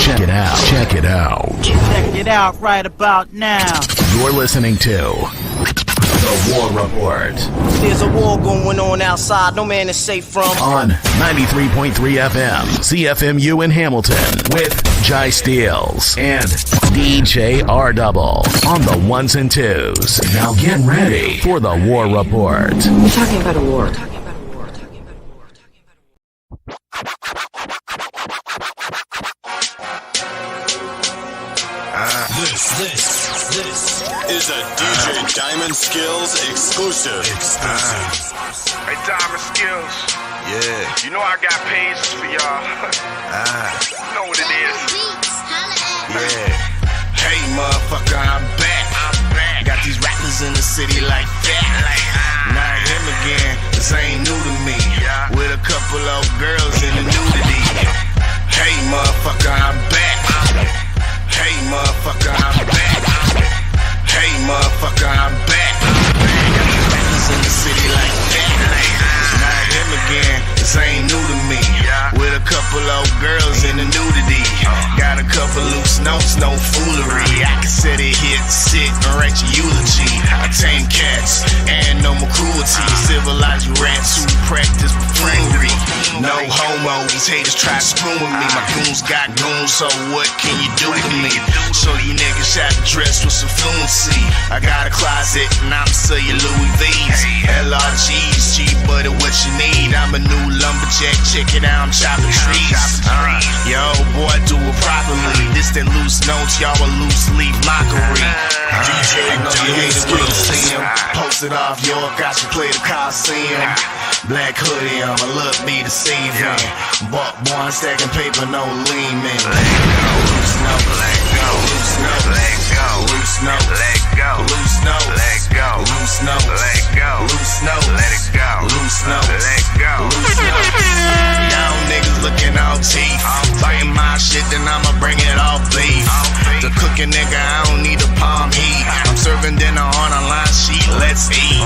Check it out. Check it out. Check it out right about now. You're listening to The War Report. There's a war going on outside, no man is safe from. On 93.3 FM, CFMU in Hamilton, with Jai Steels and DJ R Double on the ones and twos. Now get ready for The War Report. We're talking about a war. This is a DJ Diamond Skills exclusive. Hey, Diamond Skills. Yeah. You know I got pages for y'all. You know what it is. Yeah. Hey, motherfucker, I'm back. Got these rappers in the city like that. Not him again. This ain't new to me. With a couple of girls in the nudity. Hey, motherfucker, I'm back. Hey, motherfucker, I'm back. Hey, motherfucker, I'm back. Got these rappers in the city like that. Not him again. This ain't new to me. With a couple of girls in the nudity. Got a couple loose notes, no foolery. I can sit it here, sit and write your eulogy. I tame cats and no more cruelty. Civilized rats who practice buffoonery. No homo, these haters try to screw with me. My goons got goons, so what can you do to me? So you niggas shot dressed with some fluency. I got a closet and I'm selling Louis V's. LRG's, G, but what you need. I'm a new lumberjack, check it out, I'm chopping trees. Yo, boy, do it properly. This that loose notes, y'all a loose leaf mockery. DJ, know you hate it when you see him. Post it off York, I should play the Coliseum. Black hoodie, I'ma look me to save him. Buck boy, stacking paper, no lean man. Loose note, let go. Loose note, let go. Loose note, let go. Loose note, let go. Loose note, let go. Loose note, let it go. Loose note, let go. Loose note. Y'all niggas looking all teeth. Biting my shit, then I'ma bring it all beef. The cooking nigga, I don't need a palm heat. I'm serving dinner on a line sheet. Let's eat.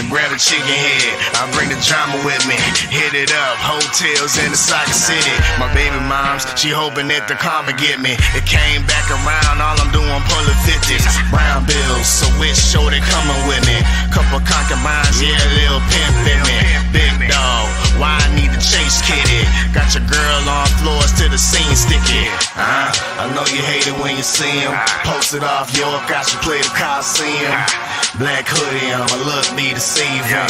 And grab a chicken head. I bring the drama with me. Hit it up. Hotels in the Soccer City. My baby moms, she hoping that the karma get me. It came back around. All I'm doing pulling 50s. Brown bills, so which show they coming with me? Couple concubines, yeah, little pimp in me. Big dog, why I need to chase kitty? Got your girl on floors to the scene sticky. I know you hate it when you see him. Post it off York, I should play the Coliseum. Black hoodie, I'ma look me to save him.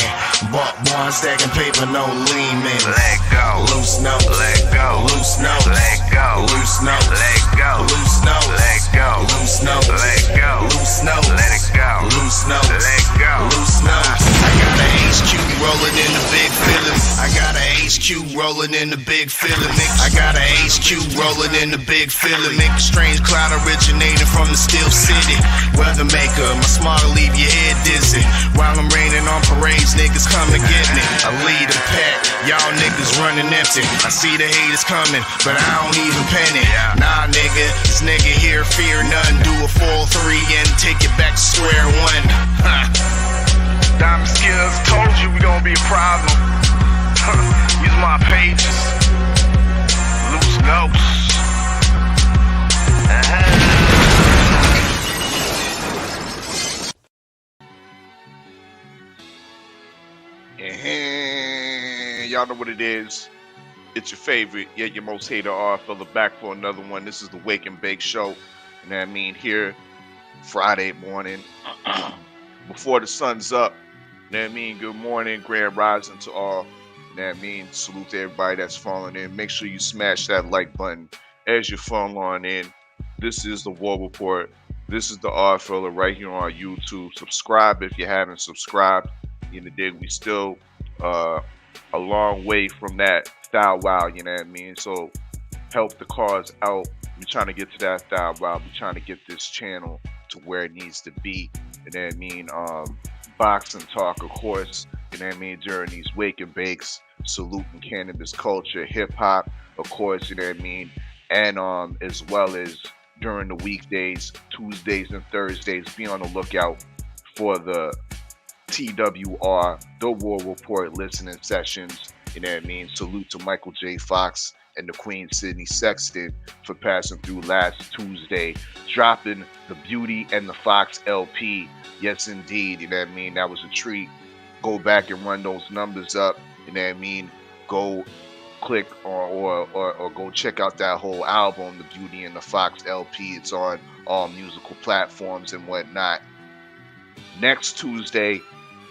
Buck boy, stacking paper, no lean man. Let go. Loose note. Let go. Loose note. Let go. Loose note. Let go. Loose note. Let go. Loose note. Let go. Loose note. Let it go. Loose note. Let go. Loose note. I got a HQ rolling in the big feeling. I got a HQ rolling in the big feeling. I got a HQ rolling in the big feeling. Make a strange cloud originating from the Steel City. Weather maker, my smile leave your head dizzy. While I'm raining on parades, niggas come and get me. I lead a pack, y'all niggas running empty. I see the haters coming, but I don't even panic. Nah, nigga, this nigga here fear none. Do a full 3 and take it back to square one. Diamond Skills told you we gonna be a problem. Use my pages. Loose notes. Y'all know what it is. It's your favorite, yet your most hated Oddfella, back for another one. This is the Wake and Bake Show. You know what I mean? Here, Friday morning, before the sun's up. You know what I mean? Good morning, grand rising to all. You know what I mean? Salute to everybody that's falling in. Make sure you smash that like button as you fall on in. This is the War Report. This is the Oddfella right here on YouTube. Subscribe if you haven't subscribed. You know, dig, we still a long way from that style wow, you know what I mean? So help the cause out. We're trying to get to that style wow. We're trying to get this channel to where it needs to be. You know what I mean? Boxing talk, of course, you know what I mean, during these wake and bakes, saluting cannabis culture, hip hop, of course, you know what I mean, and as well as during the weekdays, Tuesdays and Thursdays, be on the lookout for the TWR, the War Report listening sessions. You know what I mean? Salute to Michael J. Fox and the Queen Sydney Sexton for passing through last Tuesday, dropping the Beauty and the Fox LP. Yes, indeed. You know what I mean? That was a treat. Go back and run those numbers up. You know what I mean? Go click or go check out that whole album, the Beauty and the Fox LP. It's on all musical platforms and whatnot. Next Tuesday,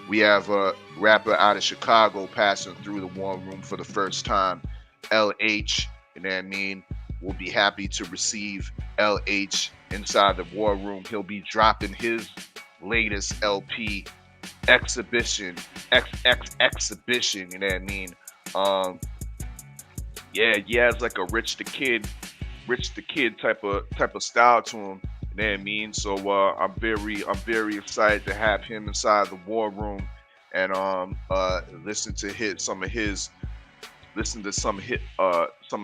we have a rapper out of Chicago passing through the War Room for the first time, LH. You know what I mean? We'll be happy to receive LH inside the War Room. He'll be dropping his latest LP, Exhibition. Exhibition, you know what I mean? Yeah, it's like a Rich the Kid type of style to him. You know what I mean? So I'm very excited to have him inside the War Room and listen to some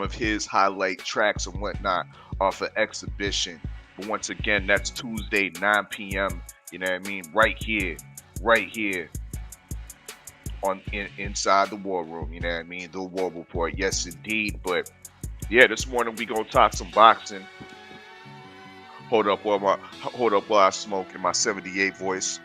of his highlight tracks and whatnot off of Exhibition. But once again, that's Tuesday 9 p.m. You know what I mean? Right here on inside the War Room. You know what I mean? The War Report. Yes, indeed. But yeah, this morning we gonna talk some boxing. Hold up while I smoke in my 78 voice.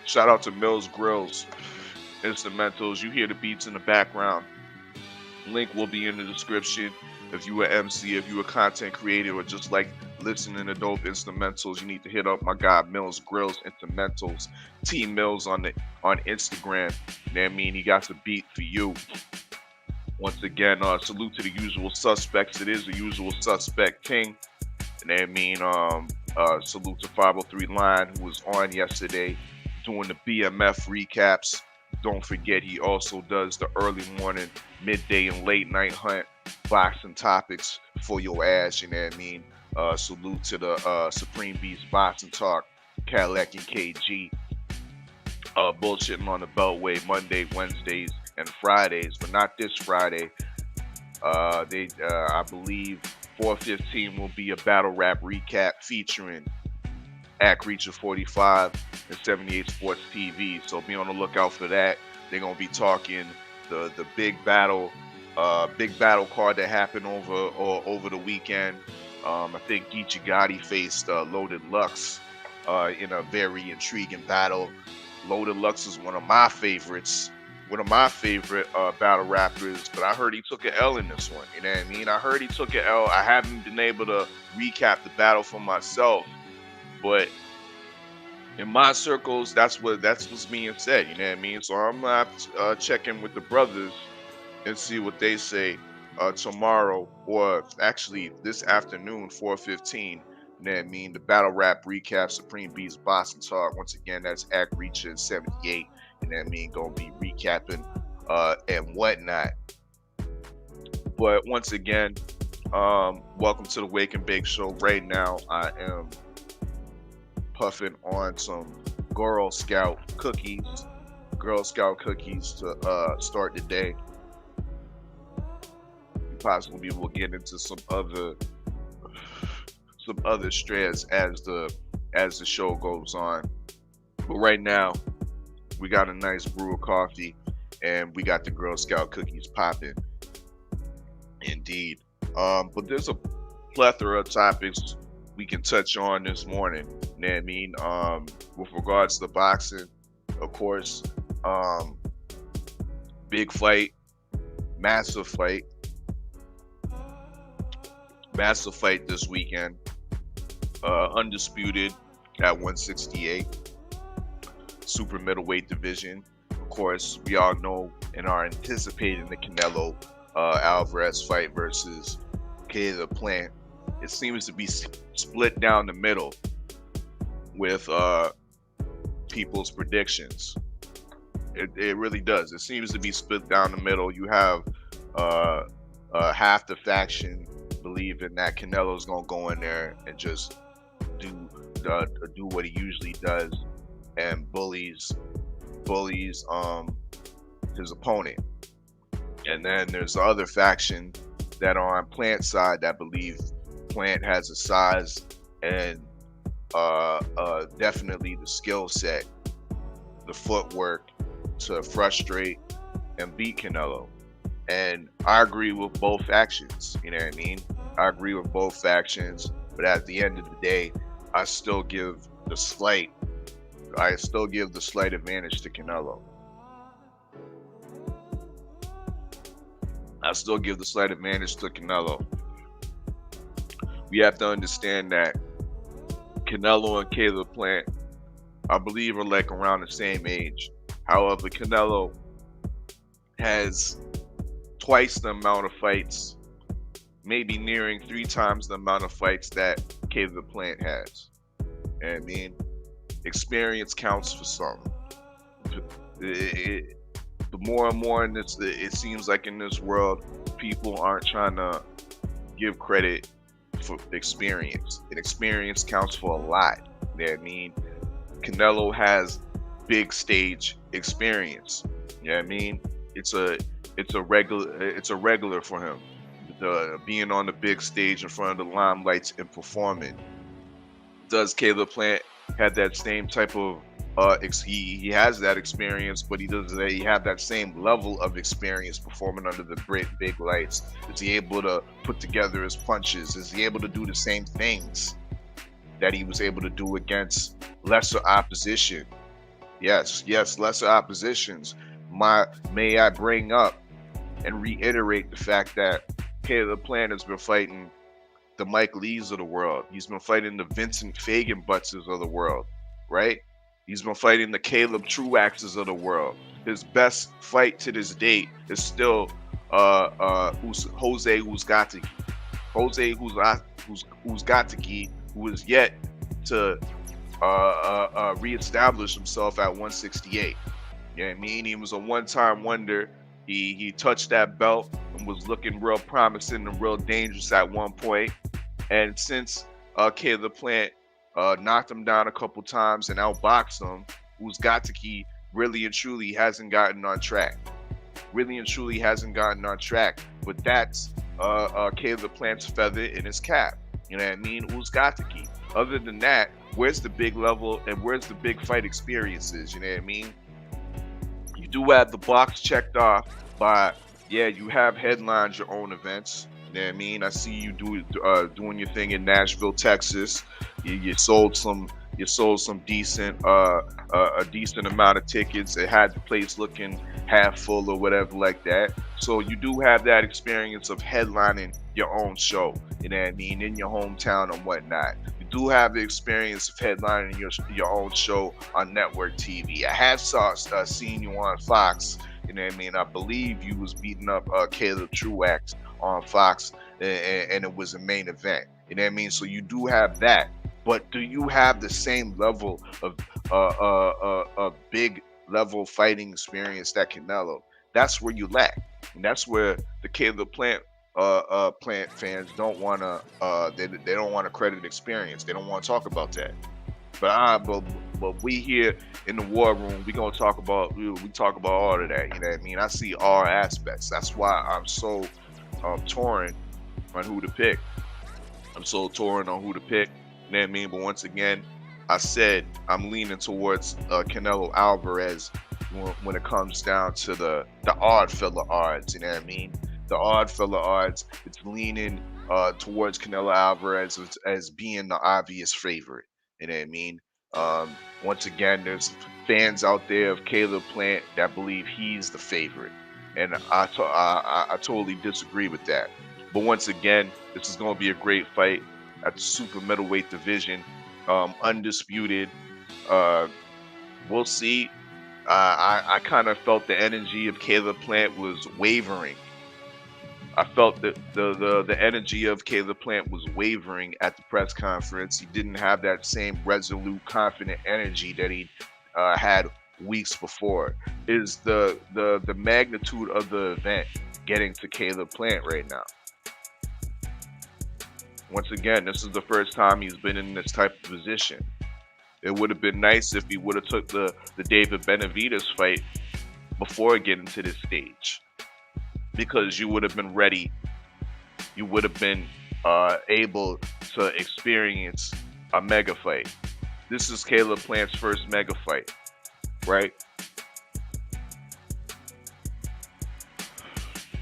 Shout out to Millz Grillz Instrumentals. You hear the beats in the background. Link will be in the description. If you are MC, if you are content creator, or just like listening to dope instrumentals, you need to hit up my guy Millz Grillz Instrumentals, T Millz on Instagram. You know what I mean? He got the beat for you. Once again, salute to the usual suspects. It is the usual suspect King. You know what I mean? Salute to 503 Line, who was on yesterday doing the BMF recaps. Don't forget, he also does the early morning, midday, and late night hunt boxing topics for your ass. You know what I mean? Salute to the Supreme Beast Boxing Talk, Cadillac and KG. Bullshitting on the Beltway Monday, Wednesdays, and Fridays, but not this Friday. I believe 4:15 will be a battle rap recap featuring Act Reacher 45 and 78 Sports TV. So be on the lookout for that. They're gonna be talking the big battle card that happened over the weekend. I think Geechee Gotti faced Loaded Lux in a very intriguing battle. Loaded Lux is one of my favorite battle rappers, but I heard he took an L in this one. You know what I mean? I heard he took an L. I haven't been able to recap the battle for myself, but in my circles, that's what's being said. You know what I mean? So I'm gonna have to check in with the brothers and see what they say tomorrow, or actually this afternoon, 4:15. You know what I mean? The battle rap recap, Supreme Beast Boxing Talk. Once again, that's Act Reacher 78. You know what I mean? Gonna be recapping and whatnot. But once again, welcome to the Wake and Bake Show. Right now, I am puffing on some Girl Scout cookies to start the day. Possibly we'll get into some other strays as the show goes on. But right now, we got a nice brew of coffee and we got the Girl Scout cookies popping. Indeed. But there's a plethora of topics we can touch on this morning. You know what I mean? With regards to the boxing, of course, big fight, massive fight this weekend. Undisputed at 168, super middleweight division. Of course, we all know and are anticipating the Canelo Alvarez fight versus Caleb Plant. It seems to be split down the middle with people's predictions. It really does. It seems to be split down the middle. You have half the faction believing that Canelo's gonna go in there and just do what he usually does and bullies his opponent. And then there's the other faction that are on Plant's side that believe Plant has a size and definitely the skill set the footwork to frustrate and beat Canelo. And I agree with both factions. You know what I mean? I agree with both factions, but at the end of the day, I still give the slight advantage to Canelo. I still give the slight advantage to Canelo. We have to understand that Canelo and Caleb Plant, I believe, are like around the same age. However, Canelo has twice the amount of fights, maybe nearing 3 times the amount of fights that Caleb Plant has. And I mean, experience counts for some. The more and more in this, it seems like in this world, people aren't trying to give credit for experience, and experience counts for a lot. You know what I mean? Canelo has big stage experience. You know what I mean? It's a regular for him. Being on the big stage in front of the limelights and performing. Does Caleb Plant have that same type of he has that experience, but he have that same level of experience performing under the big lights? Is he able to put together his punches? Is he able to do the same things that he was able to do against lesser opposition? Yes, lesser oppositions. May I bring up and reiterate the fact that Caleb Plant has been fighting the Mike Lees of the world. He's been fighting the Vincent Fagan Buttses of the world, right? He's been fighting the Caleb Truaxes of the world. His best fight to this date is still Jose Uzcategui. Jose Uzcategui, who is yet to reestablish himself at 168. You know what I mean? He was a one-time wonder. He touched that belt and was looking real promising and real dangerous at one point. And since Caleb Plant knocked him down a couple times and outboxed him, Uzcategui really and truly hasn't gotten on track. But that's Caleb Plant's feather in his cap. You know what I mean? Uzcategui. Other than that, where's the big level and where's the big fight experiences? You know what I mean? You do have the box checked off by, you have headlined your own events. You know what I mean? I see you doing your thing in Nashville, Texas. You sold some decent a decent amount of tickets. It had the place looking half full or whatever like that. So you do have that experience of headlining your own show. You know what I mean? In your hometown and whatnot. You do have the experience of headlining your own show on network TV. I have seen you on Fox. You know what I mean? I believe you was beating up Caleb Truax on Fox, and it was a main event. You know what I mean? So you do have that, but do you have the same level of big level fighting experience that Canelo? That's where you lack, and that's where the Caleb Plant fans don't want to. They don't want to credit experience. They don't want to talk about that. But we here in the war room, we talk about all of that. You know what I mean? I see all aspects. That's why I'm so torn on who to pick. You know what I mean? But once again, I said I'm leaning towards Canelo Alvarez when it comes down to the Oddfella odds. You know what I mean? The Oddfella odds, it's leaning towards Canelo Alvarez as being the obvious favorite. You know what I mean? Once again, there's fans out there of Caleb Plant that believe he's the favorite, and I totally disagree with that. But once again, this is going to be a great fight at the super middleweight division, undisputed. We'll see. I kind of felt the energy of Caleb Plant was wavering. I felt that the energy of Caleb Plant was wavering at the press conference. He didn't have that same resolute, confident energy that he had weeks before. Is the magnitude of the event getting to Caleb Plant right now? Once again, this is the first time he's been in this type of position. It would have been nice if he would have took the David Benavidez fight before getting to this stage, because you would have been ready. You would have been able to experience a mega fight. This is Caleb Plant's first mega fight. right?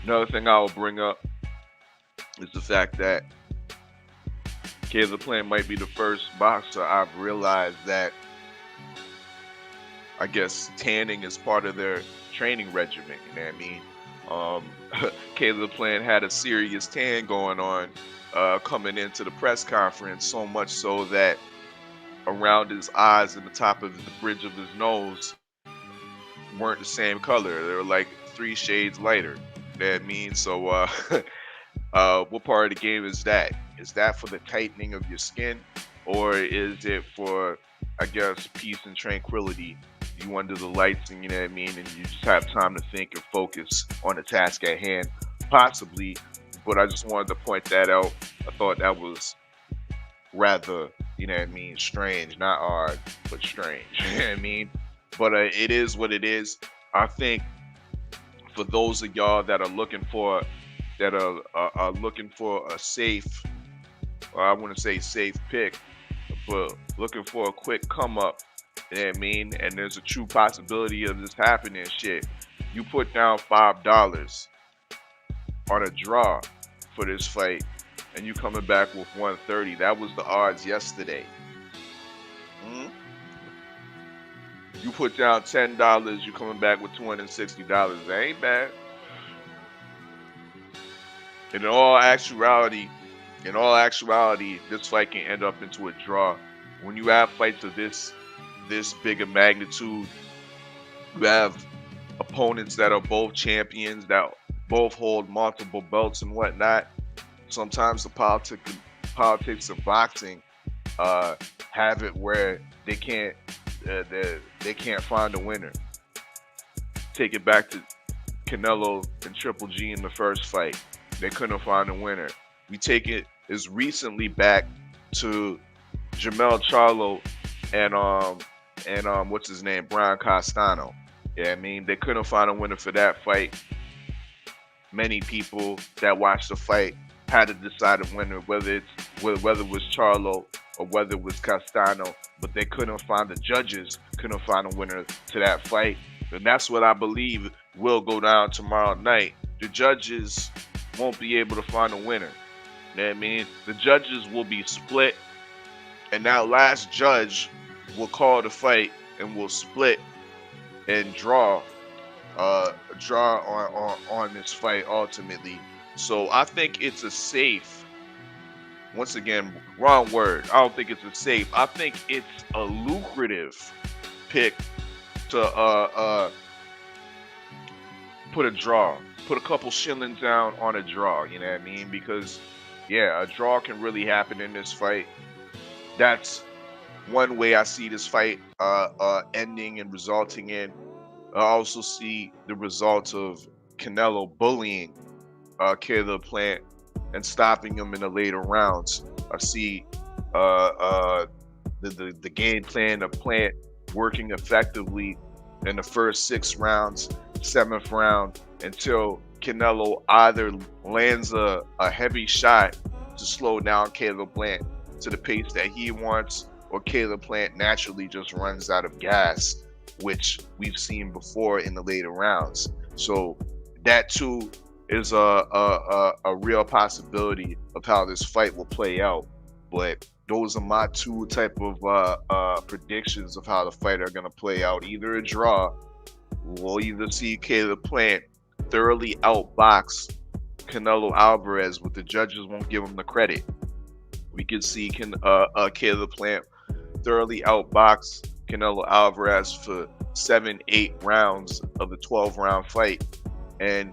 Another thing I will bring up is the fact that Caleb Plant might be the first boxer I've realized that I guess tanning is part of their training regimen. You know what I mean? Caleb Plant had a serious tan going on coming into the press conference, so much so that around his eyes and the top of the bridge of his nose weren't the same color. They were like 3 shades lighter. You know what I mean? So what part of the game is that? Is that for the tightening of your skin, or is it for, I guess, peace and tranquility? You under the lights, and you know what I mean, and you just have time to think and focus on the task at hand, possibly. But I just wanted to point that out. I thought that was rather, you know what I mean, strange, not odd, but strange. You know what I mean? But it is what it is. I think for those of y'all that are looking for a safe, or I wouldn't say safe pick, but looking for a quick come up, you know what I mean? And there's a true possibility of this happening. Shit, you put down $5 on a draw for this fight, and you coming back with 130. That was the odds yesterday. You put down $10, you coming back with $260. That ain't bad. In all actuality, this fight can end up into a draw. When you have fights of this big a magnitude, you have opponents that are both champions, that both hold multiple belts and whatnot. Sometimes the politics of boxing have it where they can't find a winner. Take it back to Canelo and Triple G in the first fight. They couldn't find a winner. We take it as recently back to Jermell Charlo and what's his name, Brian Castano. Yeah, I mean, they couldn't find a winner for that fight. Many people that watched the fight had to decide a winner, whether it was Charlo or whether it was Castano, but they couldn't find, the judges couldn't find a winner to that fight. And that's what I believe will go down tomorrow night. The judges won't be able to find a winner. You know what I mean? The judges will be split, and that last judge will call the fight and will split and draw on this fight ultimately. So I think it's a safe, once again, wrong word. I don't think it's a safe. I think it's a lucrative pick to put a couple shillings down on a draw, you know what I mean? Because yeah, a draw can really happen in this fight. That's one way I see this fight ending and resulting in. I also see the result of Canelo bullying Caleb Plant and stopping him in the later rounds. I see the game plan of Plant working effectively in the first 6 rounds, 7th round, until Canelo either lands a heavy shot to slow down Caleb Plant to the pace that he wants, or Caleb Plant naturally just runs out of gas, which we've seen before in the later rounds. So that too is a real possibility of how this fight will play out. But those are my 2 type of predictions of how the fight are going to play out. Either a draw, we'll either see Caleb Plant thoroughly outbox Canelo Alvarez, but the judges won't give him the credit. We could see Caleb Plant thoroughly outbox Canelo Alvarez for 7-8 rounds of the 12-round fight, and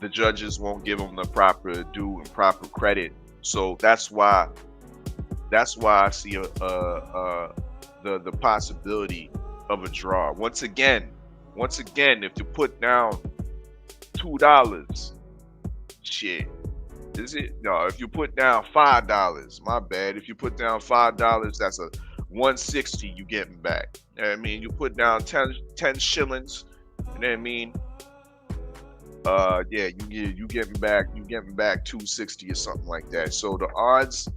the judges won't give him the proper due and proper credit. So that's why I see the possibility of a draw. Once again, if you put down $2, shit. Is it? No, if you put down $5, my bad. If you put down $5, that's a 160 you getting back. You know what I mean? You put down 10 shillings, you know what I mean? Yeah, you getting back 260 or something like that. So the odds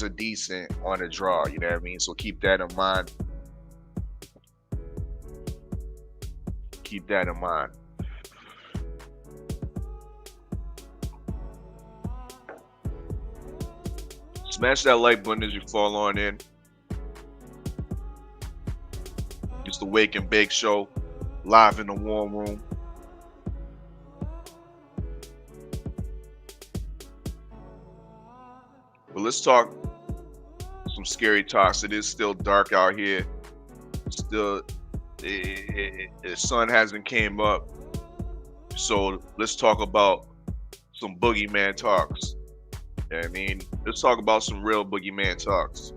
are decent on a draw, you know what I mean? So keep that in mind. keep that in mind. Smash that like button as you fall on in. It's the Wake and Bake Show, live in the warm room. But let's talk some scary talks. It is still dark out here. Still, the sun hasn't came up. So let's talk about some boogeyman talks. You know what I mean? Let's talk about some real boogeyman talks.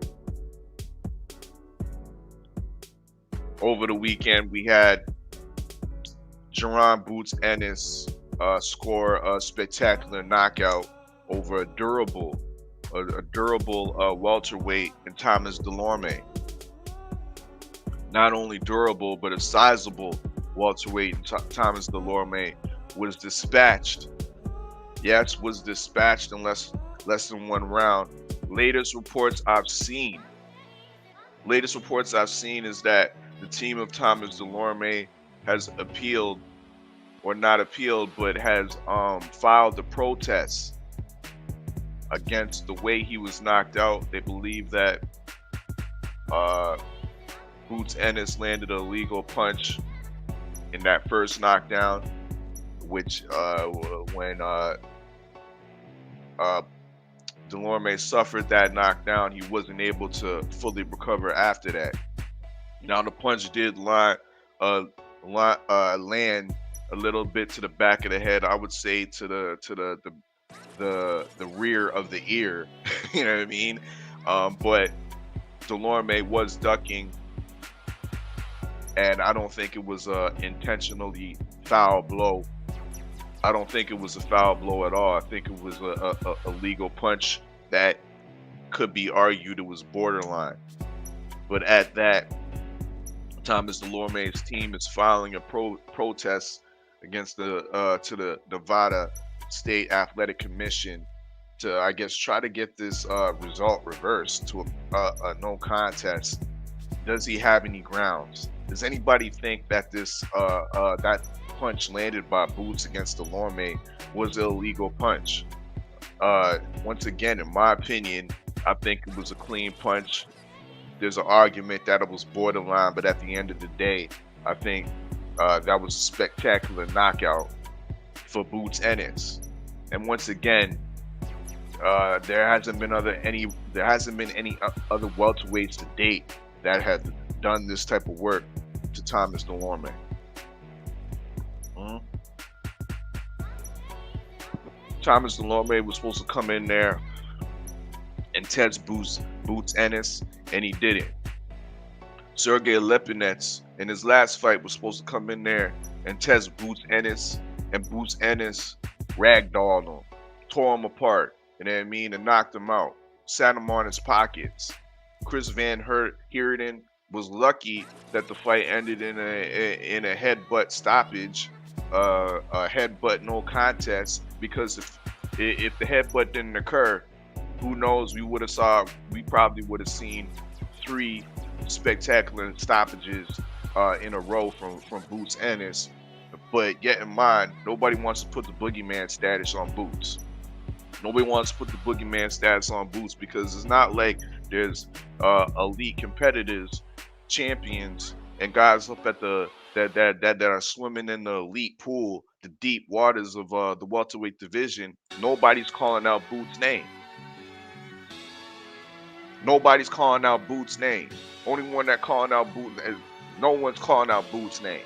Over the weekend, we had Jerron Boots Ennis score a spectacular knockout over a durable welterweight in Thomas Delorme. Not only durable, but a sizable welterweight in Thomas Delorme was dispatched. Yes, was dispatched in less than one round. Latest reports I've seen is that the team of Thomas Delorme has appealed, or not appealed, but has filed a protest against the way he was knocked out. They believe that Boots Ennis landed a illegal punch in that first knockdown, which when Delorme suffered that knockdown, he wasn't able to fully recover after that. Now the punch did land a little bit to the back of the head. I would say to the rear of the ear. You know what I mean? But Delorme was ducking, and I don't think it was a intentionally foul blow. I don't think it was a foul blow at all. I think it was a legal punch that could be argued it was borderline. But at that, Thomas Delorme's team is filing a protest against the Nevada State Athletic Commission to, I guess, try to get this result reversed to a no contest. Does he have any grounds? Does anybody think that this that punch landed by Boots against Delorme was an illegal punch? Once again, in my opinion, I think it was a clean punch. There's an argument that it was borderline, but at the end of the day, I think that was a spectacular knockout for Boots Ennis. And once again, there hasn't been any other welterweights to date that have done this type of work to Thomas Delorme. Thomas Delorme was supposed to come in there and test Boots Ennis, and he didn't. Sergey Lipinets in his last fight was supposed to come in there and test Boots Ennis, and Boots Ennis ragdolled him, tore him apart, you know what I mean, and knocked him out, sat him on his pockets. Chris Van Heerden was lucky that the fight ended in a headbutt stoppage, a headbutt no contest, because if the headbutt didn't occur, who knows, we probably would have seen 3 spectacular stoppages in a row from Boots Ennis. But yet in mind, nobody wants to put the boogeyman status on Boots. Nobody wants to put the boogeyman status on Boots because it's not like there's elite competitors, champions, and guys up at that are swimming in the elite pool, the deep waters of the welterweight division. Nobody's calling out Boots' name. Nobody's calling out Boots' name. Only one that calling out Boots, no one's calling out Boots' name.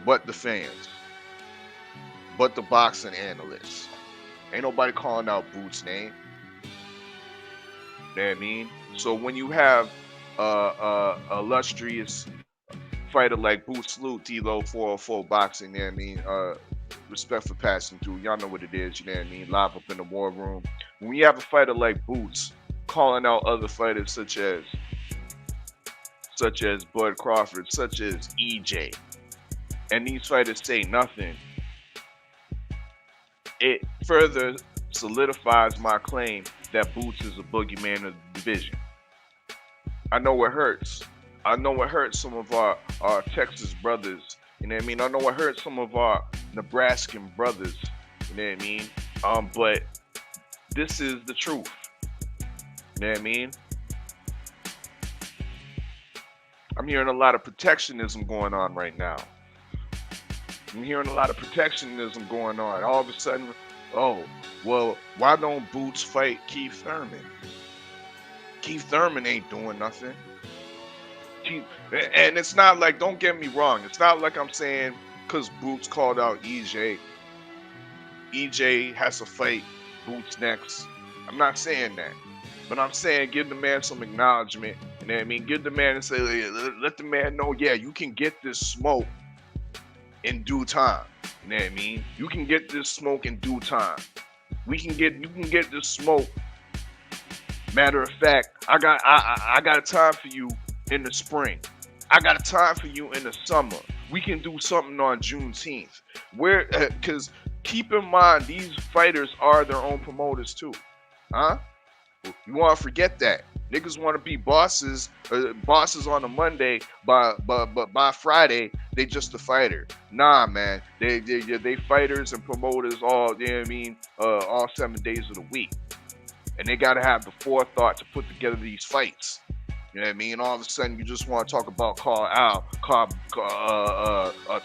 But the fans. But the boxing analysts. Ain't nobody calling out Boots' name. You know what I mean? So when you have a illustrious fighter like Boots, salute D-Lo 404 boxing, you know what I mean? Respect for passing through. Y'all know what it is, you know what I mean? Live up in the war room. When you have a fighter like Boots calling out other fighters such as Bud Crawford, such as EJ, and these fighters say nothing, it further solidifies my claim that Boots is a boogeyman of the division. I know it hurts. I know it hurt some of our Texas brothers. You know what I mean? I know it hurt some of our Nebraskan brothers. You know what I mean? But this is the truth. You know what I mean? I'm hearing a lot of protectionism going on right now. I'm hearing a lot of protectionism going on. All of a sudden, oh, well, why don't Boots fight Keith Thurman? Keith Thurman ain't doing nothing. And it's not like, don't get me wrong, it's not like I'm saying because Boots called out EJ. EJ has to fight Boots next. I'm not saying that. But I'm saying give the man some acknowledgement. You know what I mean? Give the man and say, let the man know, yeah, you can get this smoke in due time. You know what I mean? You can get this smoke in due time. You can get this smoke. Matter of fact, I got a time for you in the spring. I got a time for you in the summer. We can do something on Juneteenth. Because keep in mind, these fighters are their own promoters too. Huh? You want to forget that. Niggas want to be bosses on a Monday, but by Friday they just a fighter. Nah, man, they fighters and promoters all. You know what I mean? All 7 days of the week, and they gotta have the forethought to put together these fights. You know what I mean? All of a sudden you just want to talk about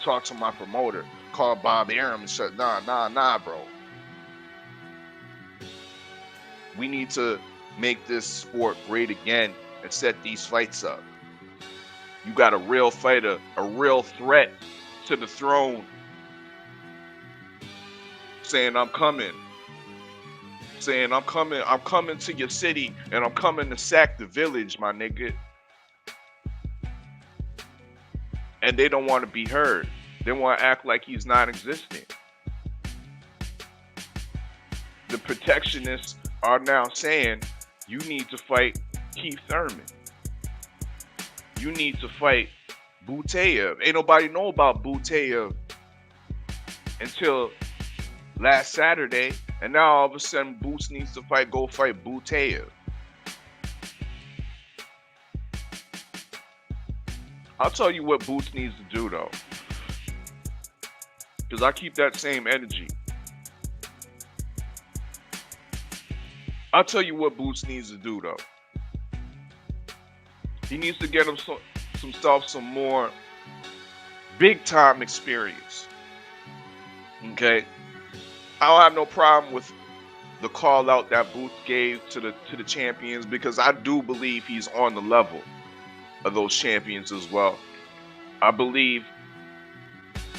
talk to my promoter, call Bob Arum and say, nah, bro. We need to make this sport great again and set these fights up. You got a real fighter, a real threat to the throne, saying I'm coming to your city and I'm coming to sack the village, my nigga. And they don't want to be heard. They want to act like he's non-existent. The protectionists are now saying you need to fight Keith Thurman. You need to fight Butayev. Ain't nobody know about Butayev until last Saturday, and now all of a sudden Boots needs to go fight Butayev. I'll tell you what Boots needs to do though, because I keep that same energy. I'll tell you what Boots needs to do though. He needs to get himself some more big time experience. Okay? I don't have no problem with the call out that Boots gave to the champions, because I do believe he's on the level of those champions as well. I believe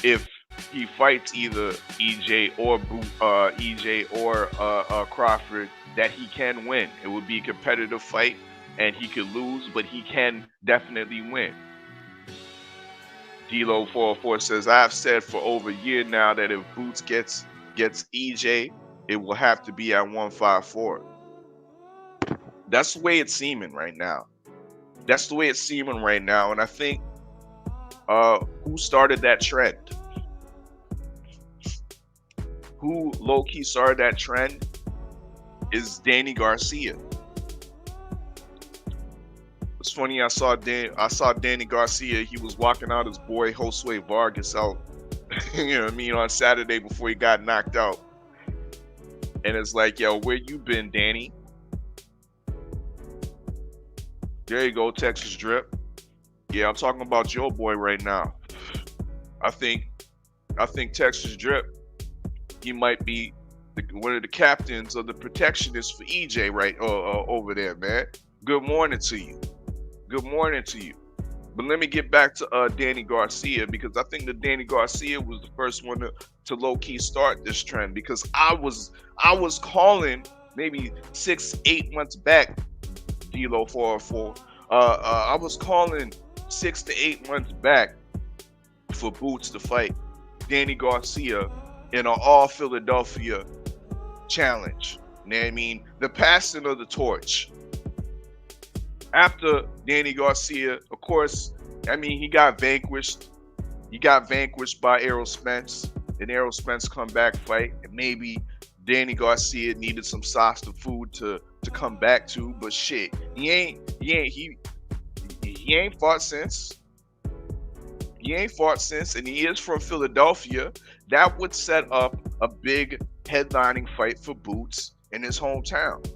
if he fights either EJ or Crawford, that he can win. It would be a competitive fight, and he could lose, but he can definitely win. D-Lo 404 says, I've said for over a year now that if Boots gets EJ, it will have to be at 154. That's the way it's seeming right now. And I think who started that trend? Who low-key started that trend is Danny Garcia. It's funny, I saw Danny Garcia. He was walking out his boy Josue Vargas out, you know what I mean, on Saturday before he got knocked out. And it's like, yo, where you been, Danny? There you go, Texas Drip. Yeah, I'm talking about your boy right now. I think Texas Drip, he might be one of the captains of the protectionists for EJ right over there, man. Good morning to you. But let me get back to Danny Garcia, because I think that Danny Garcia was the first one to low-key start this trend, because I was calling maybe 6-8 months back, D-Lo 404. I was calling 6 to 8 months back for Boots to fight Danny Garcia in an all Philadelphia challenge. You know what I mean? The passing of the torch. After Danny Garcia, of course, I mean, he got vanquished. He got vanquished by Errol Spence, an Errol Spence comeback fight, and maybe Danny Garcia needed some sauce to food to come back to, but shit, he He ain't fought since. And he is from Philadelphia. That would set up a big headlining fight for Boots in his hometown.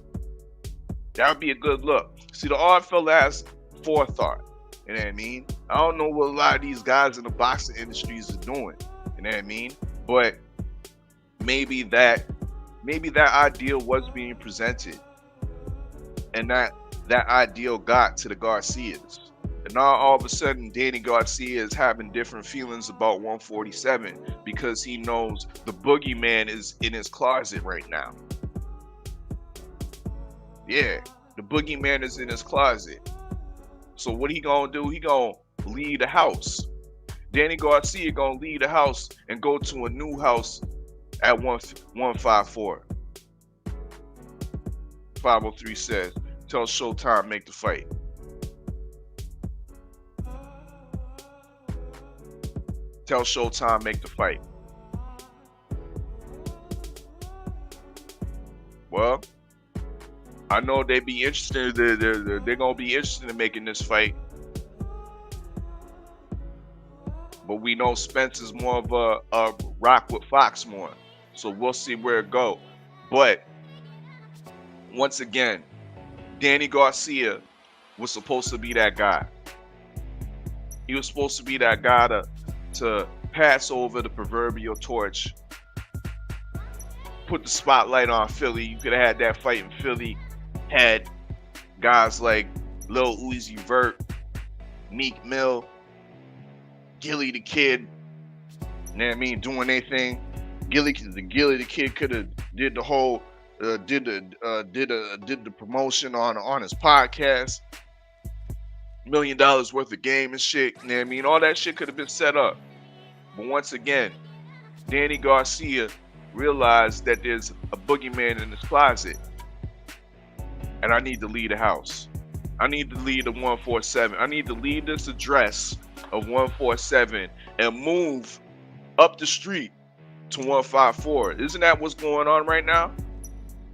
That would be a good look. See, the Oddfella has forethought. You know what I mean? I don't know what a lot of these guys in the boxing industries are doing. You know what I mean? But maybe that ideal was being presented, and that ideal got to the Garcias. And now all of a sudden, Danny Garcia is having different feelings about 147 because he knows the boogeyman is in his closet right now. Yeah, the boogeyman is in his closet. So what he gonna do? He gonna leave the house. Danny Garcia gonna leave the house and go to a new house at 154. 503 says, tell Showtime make the fight. Tell Showtime make the fight. Well, I know they be interested. They're gonna be interested in making this fight, but we know Spence is more of a rock with Fox more, so we'll see where it go. But once again, Danny Garcia was supposed to be that guy. He was supposed to be that guy to pass over the proverbial torch, put the spotlight on Philly. You could have had that fight in Philly, had guys like Lil Uzi Vert, Meek Mill, Gilly the Kid, you know what I mean, doing their thing. Gilly the Kid could have did the whole did the promotion on his podcast, $1 million worth of game and shit. You know what I mean? All that shit could have been set up. But once again, Danny Garcia realized that there's a boogeyman in his closet, and I need to leave the house. I need to leave the 147. I need to leave this address of 147 and move up the street to 154. Isn't that what's going on right now?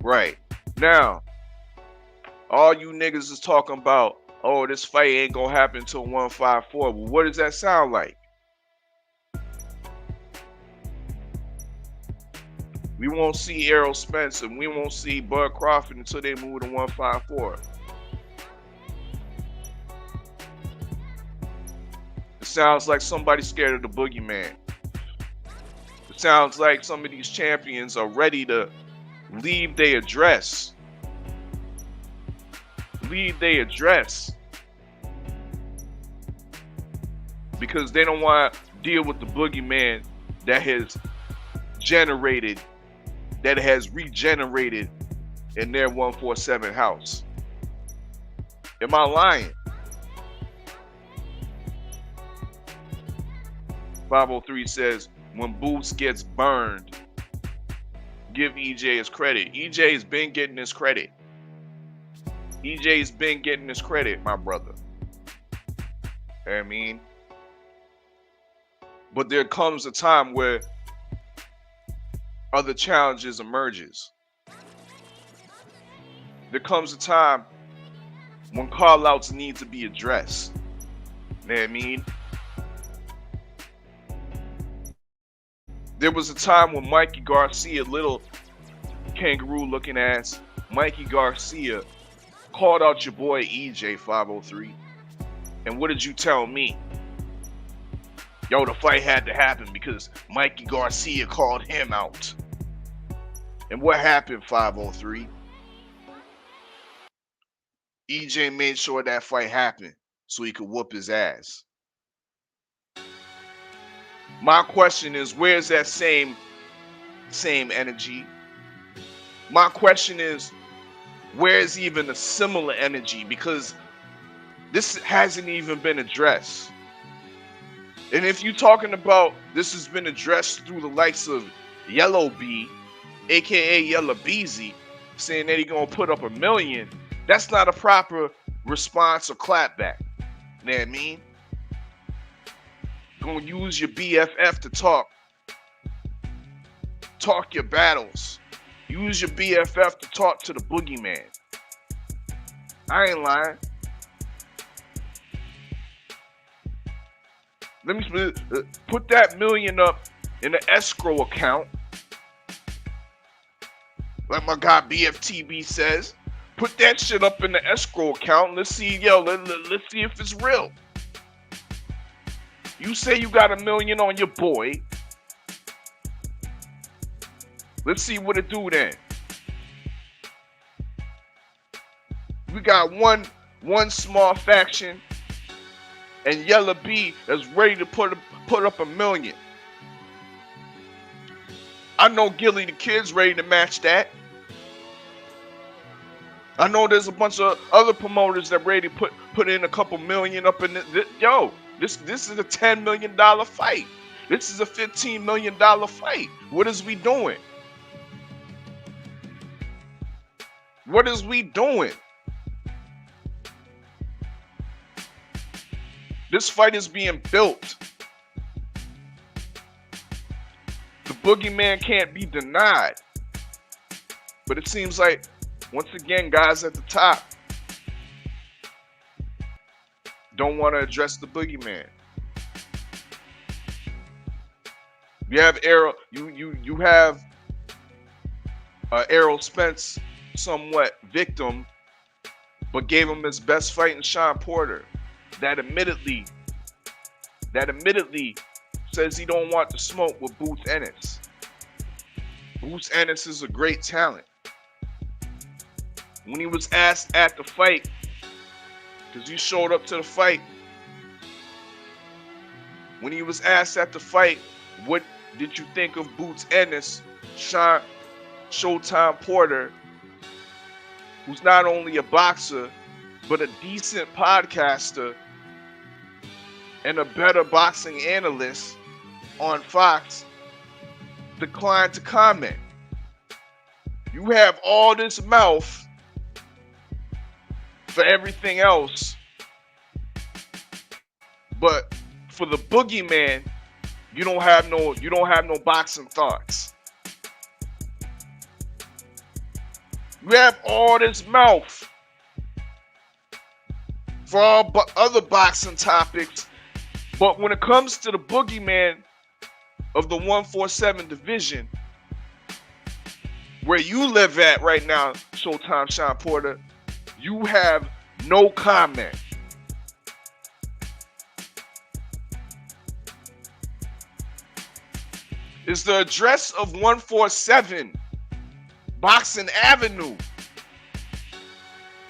Right. Now, all you niggas is talking about, oh, this fight ain't gonna happen until 154. Well, what does that sound like? We won't see Errol Spence and we won't see Bud Crawford until they move to 154. It sounds like somebody's scared of the boogeyman. It sounds like some of these champions are ready to leave their address. Leave their address. Because they don't want to deal with the boogeyman that has generated, that has regenerated in their 147 house. Am I lying? 503 says, when Boots gets burned, give EJ his credit. EJ's been getting his credit. EJ's been getting his credit, my brother. You know what I mean? But there comes a time where other challenges emerges. There comes a time when call-outs need to be addressed. You know what I mean? There was a time when Mikey Garcia, little kangaroo-looking ass Mikey Garcia, called out your boy EJ 503. And what did you tell me? Yo, the fight had to happen because Mikey Garcia called him out. And what happened, 503? EJ made sure that fight happened so he could whoop his ass. My question is, where's that same energy? My question is, where's even a similar energy? Because this hasn't even been addressed. And if you're talking about this has been addressed through the likes of Yellow B, aka Yellow Beezy, saying that he's gonna put up $1 million, that's not a proper response or clapback. You know what I mean? Gonna use your BFF to talk your battles. Use your BFF to talk to the boogeyman. I ain't lying. Let me put that million up in the escrow account. Like my guy BFTB says. Put that shit up in the escrow account. Let's see, let's see if it's real. You say you got $1 million on your boy. Let's see what it do then. We got one small faction and Yella B that's ready to put up $1 million. I know Gilly the Kid's ready to match that. I know there's a bunch of other promoters that ready to put in a couple million up in this. Yo, this is a $10 million fight. This is a $15 million fight. What is we doing? What is we doing? This fight is being built. The boogeyman can't be denied. But it seems like, once again, guys at the top don't want to address the boogeyman. You have Errol, you have Errol Spence somewhat victim, but gave him his best fight in Sean Porter. That admittedly says he don't want to smoke with Boots Ennis. Boots Ennis is a great talent. When he was asked at the fight, because he showed up to the fight, when he was asked at the fight, what did you think of Boots Ennis, Showtime Porter, who's not only a boxer, but a decent podcaster and a better boxing analyst on Fox, declined to comment. You have all this mouth for everything else, but for the boogeyman, you don't have no boxing thoughts. You have all this mouth for all other boxing topics, but when it comes to the boogeyman of the 147 division, where you live at right now, Showtime Sean Porter, you have no comment. Is the address of 147 Boxing Avenue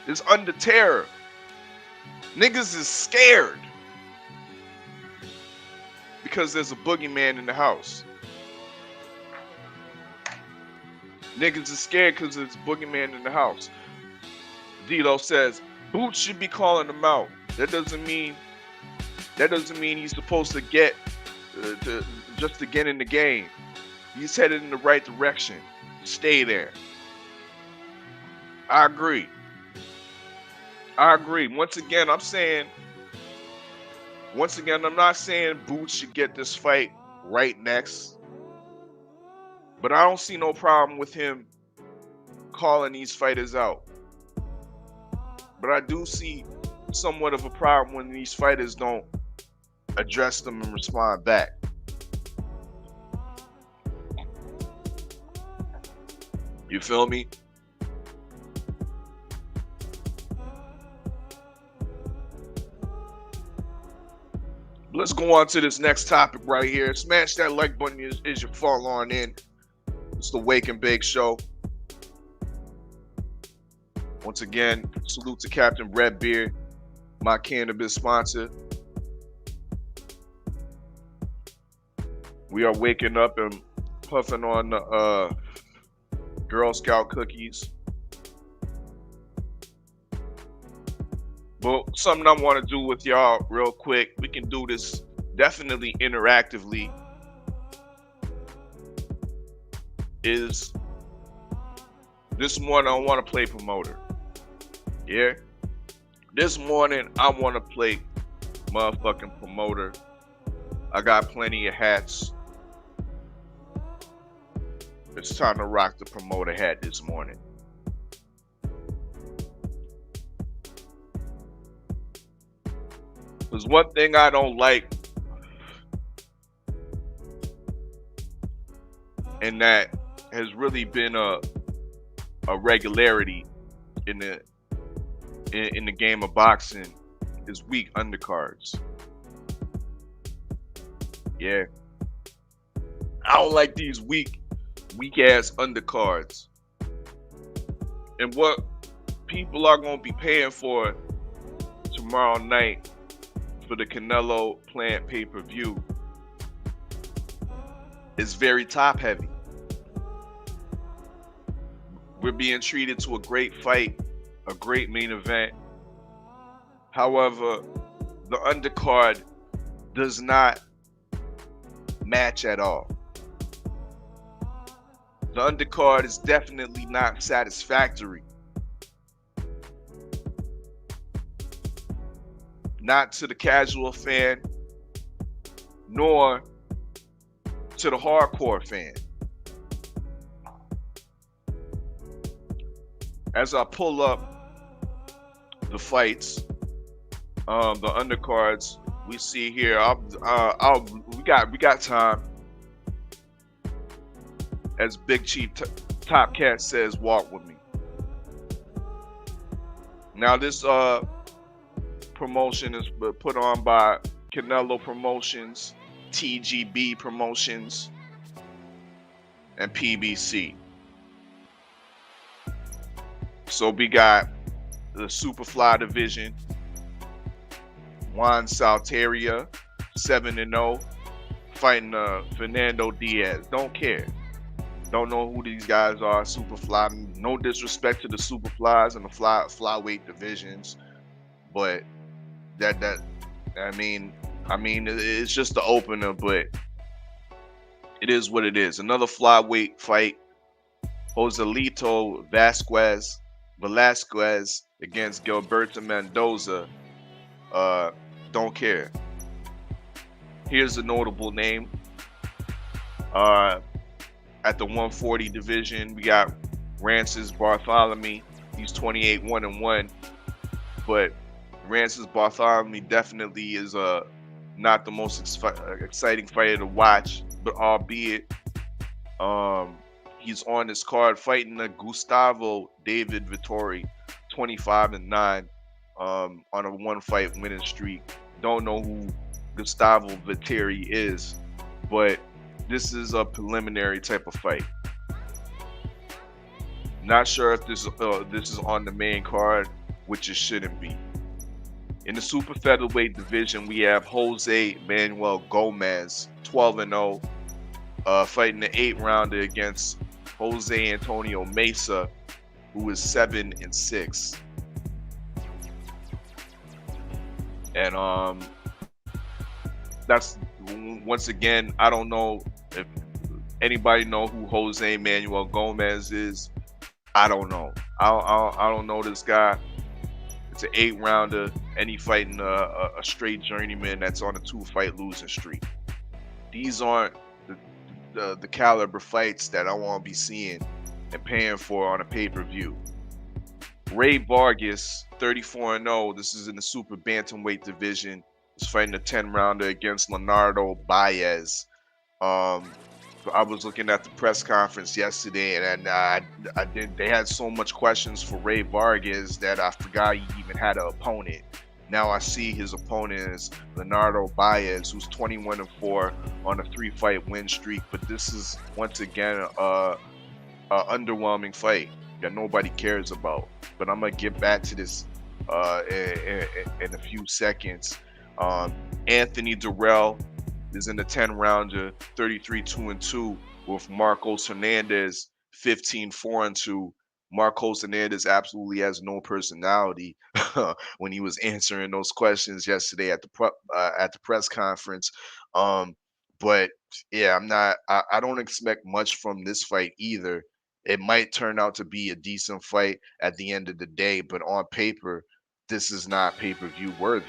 is under terror. Niggas is scared because there's a boogeyman in the house. Niggas is scared because there's a boogeyman in the house. Dilo says Boots should be calling him out. That doesn't mean he's supposed to get just to get in the game. He's headed in the right direction. Stay there. I agree. Once again, I'm not saying Boots should get this fight right next. But I don't see no problem with him calling these fighters out. But I do see somewhat of a problem when these fighters don't address them and respond back. You feel me? Let's go on to this next topic right here. Smash that like button as you fall on in. It's the Wake and Bake Show. Once again, salute to Captain Redbeard, my cannabis sponsor. We are waking up and puffing on the Girl Scout cookies. But something I want to do with y'all real quick. We can do this definitely interactively. Is this morning I want to play promoter. Yeah? This morning I want to play motherfucking promoter. I got plenty of hats. It's time to rock the promoter hat this morning. There's one thing I don't like and that has really been a regularity in the game of boxing, is weak undercards. Yeah, I don't like these weak ass undercards. And what people are gonna be paying for tomorrow night for the Canelo Plant pay-per-view is very top heavy. We're being treated to a great fight, a great main event. However, the undercard does not match at all. The undercard is definitely not satisfactory. Not to the casual fan, nor to the hardcore fan. As I pull up the fights, the undercards we see here, we got time. As Big Chief Top Cat says, walk with me. Now this promotion is put on by Canelo Promotions, TGB Promotions, and PBC. So we got the Superfly division. Juan Salteria, 7-0, fighting Fernando Diaz. Don't care. Don't know who these guys are. Superfly. No disrespect to the Superflies and the flyweight divisions, but I mean, it's just the opener, but it is what it is. Another flyweight fight. Joselito Velasquez against Gilberto Mendoza. Don't care. Here's a notable name. At the 140 division, we got Rances Bartholomew. He's 28-1-1, but Rances Bartholomew definitely is not the most exciting fighter to watch. But albeit, he's on this card fighting Gustavo David Vittori, 25-9, on a one-fight winning streak. Don't know who Gustavo Vittori is, but this is a preliminary type of fight. Not sure if this is on the main card, which it shouldn't be. In the super featherweight division, we have Jose Manuel Gomez, 12-0, fighting the 8-rounder against Jose Antonio Mesa, who is 7-6. And that's, once again, I don't know if anybody know who Jose Manuel Gomez is. I don't know. I don't know this guy. It's an 8-rounder, and he fighting a straight journeyman that's on a 2-fight losing streak. These aren't the caliber fights that I want to be seeing and paying for on a pay-per-view. Ray Vargas, 34-0. This is in the super bantamweight division. He's fighting a 10-rounder against Leonardo Baez. I was looking at the press conference yesterday, and they had so much questions for Ray Vargas that I forgot he even had an opponent. Now I see his opponent is Leonardo Baez, who's 21-4 on a 3-fight win streak. But this is once again a underwhelming fight that nobody cares about. But I'm gonna get back to this in a few seconds. Anthony Durrell is in the 10-rounder, 33-2-2, with Marcos Hernandez, 15-4-2. Marcos Hernandez absolutely has no personality when he was answering those questions yesterday at the press conference. But yeah, I don't expect much from this fight either. It might turn out to be a decent fight at the end of the day, but on paper, this is not pay-per-view worthy.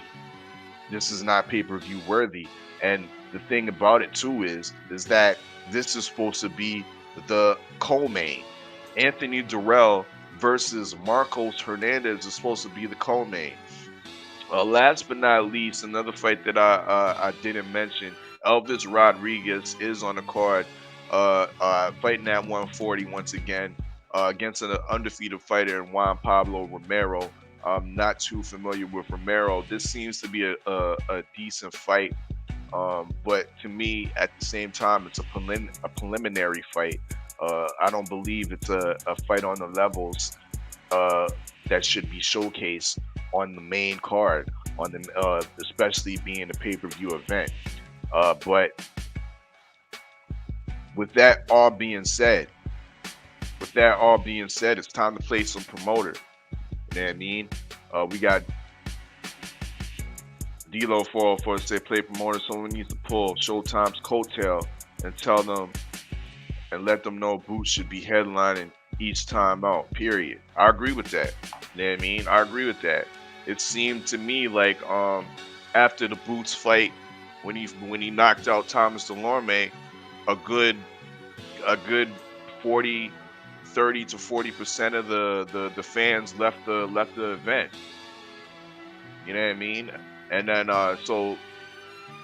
This is not pay-per-view worthy. And the thing about it too is that this is supposed to be the co-main. Anthony Durrell versus Marcos Hernandez is supposed to be the co-main. Last but not least, another fight that I didn't mention, Elvis Rodriguez is on the card fighting at 140 once again against an undefeated fighter in Juan Pablo Romero. I'm not too familiar with Romero. This seems to be a decent fight, but to me, at the same time, it's a preliminary fight. I don't believe it's a fight on the levels that should be showcased on the main card, on the especially being a pay-per-view event. But with that all being said, it's time to play some promoter. You know what I mean? We got D-Lo for say play promoter. Someone needs to pull Showtime's coattail and tell them and let them know Boots should be headlining each time out. Period. I agree with that. You know what I mean? I agree with that. It seemed to me like after the Boots fight, when he knocked out Thomas Delorme, a good 30 to 40% of the fans left the event. You know what I mean? And then so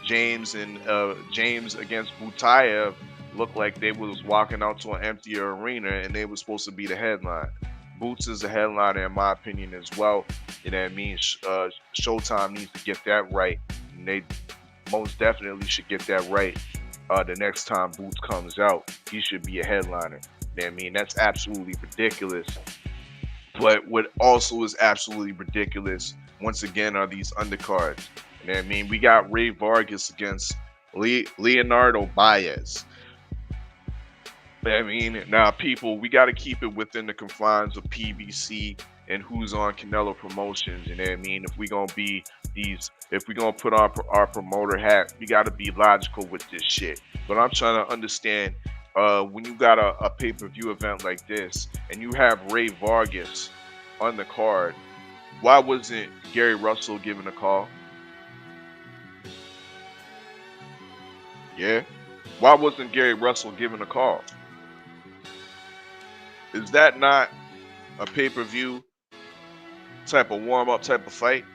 James against Butayev looked like they was walking out to an empty arena and they were supposed to be the headline. Boots is the headliner in my opinion as well. You know what I mean? Showtime needs to get that right. And they most definitely should get that right. The next time Boots comes out, he should be a headliner. You know what I mean? That's absolutely ridiculous. But what also is absolutely ridiculous, once again, are these undercards. You know what I mean? We got Ray Vargas against Leonardo Baez. I mean, now people, we got to keep it within the confines of PBC and who's on Canelo Promotions. You know what I mean? If we're going to put on our promoter hat, we got to be logical with this shit. But I'm trying to understand, when you got a pay-per-view event like this and you have Ray Vargas on the card, why wasn't Gary Russell given a call? Yeah? Why wasn't Gary Russell given a call? Is that not a pay-per-view type of warm-up type of fight?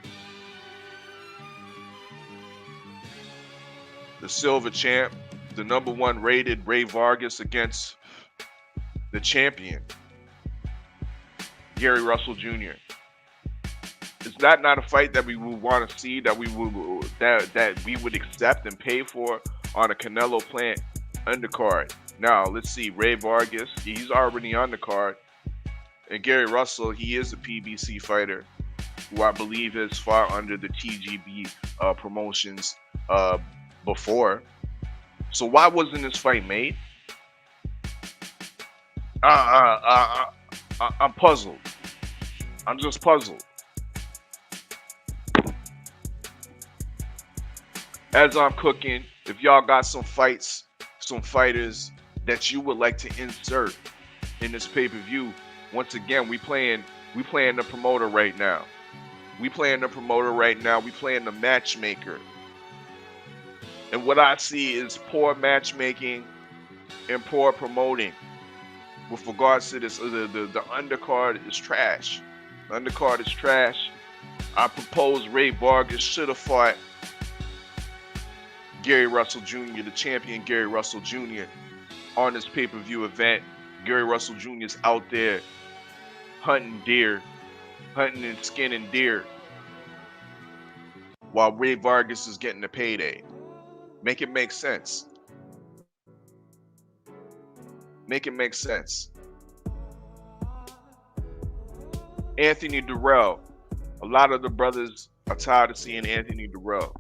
The silver champ, the number one rated Ray Vargas against the champion, Gary Russell Jr. Is that not a fight that we would want to see, that we would accept and pay for on a Canelo Plant undercard? Now, let's see. Ray Vargas, he's already on the card. And Gary Russell, he is a PBC fighter who I believe has fought under the TGB promotions before. So why wasn't this fight made? I'm puzzled. I'm just puzzled. As I'm cooking, if y'all got some fights, some fighters that you would like to insert in this pay-per-view, once again, we playing the promoter right now. We playing the matchmaker. And what I see is poor matchmaking and poor promoting. With regards to this, the undercard is trash. The undercard is trash. I propose Ray Vargas should have fought Gary Russell Jr., the champion Gary Russell Jr., on this pay-per-view event. Gary Russell Jr. is out there hunting and skinning deer, while Ray Vargas is getting a payday. Make it make sense. Make it make sense. Anthony Durrell. A lot of the brothers are tired of seeing Anthony Durrell.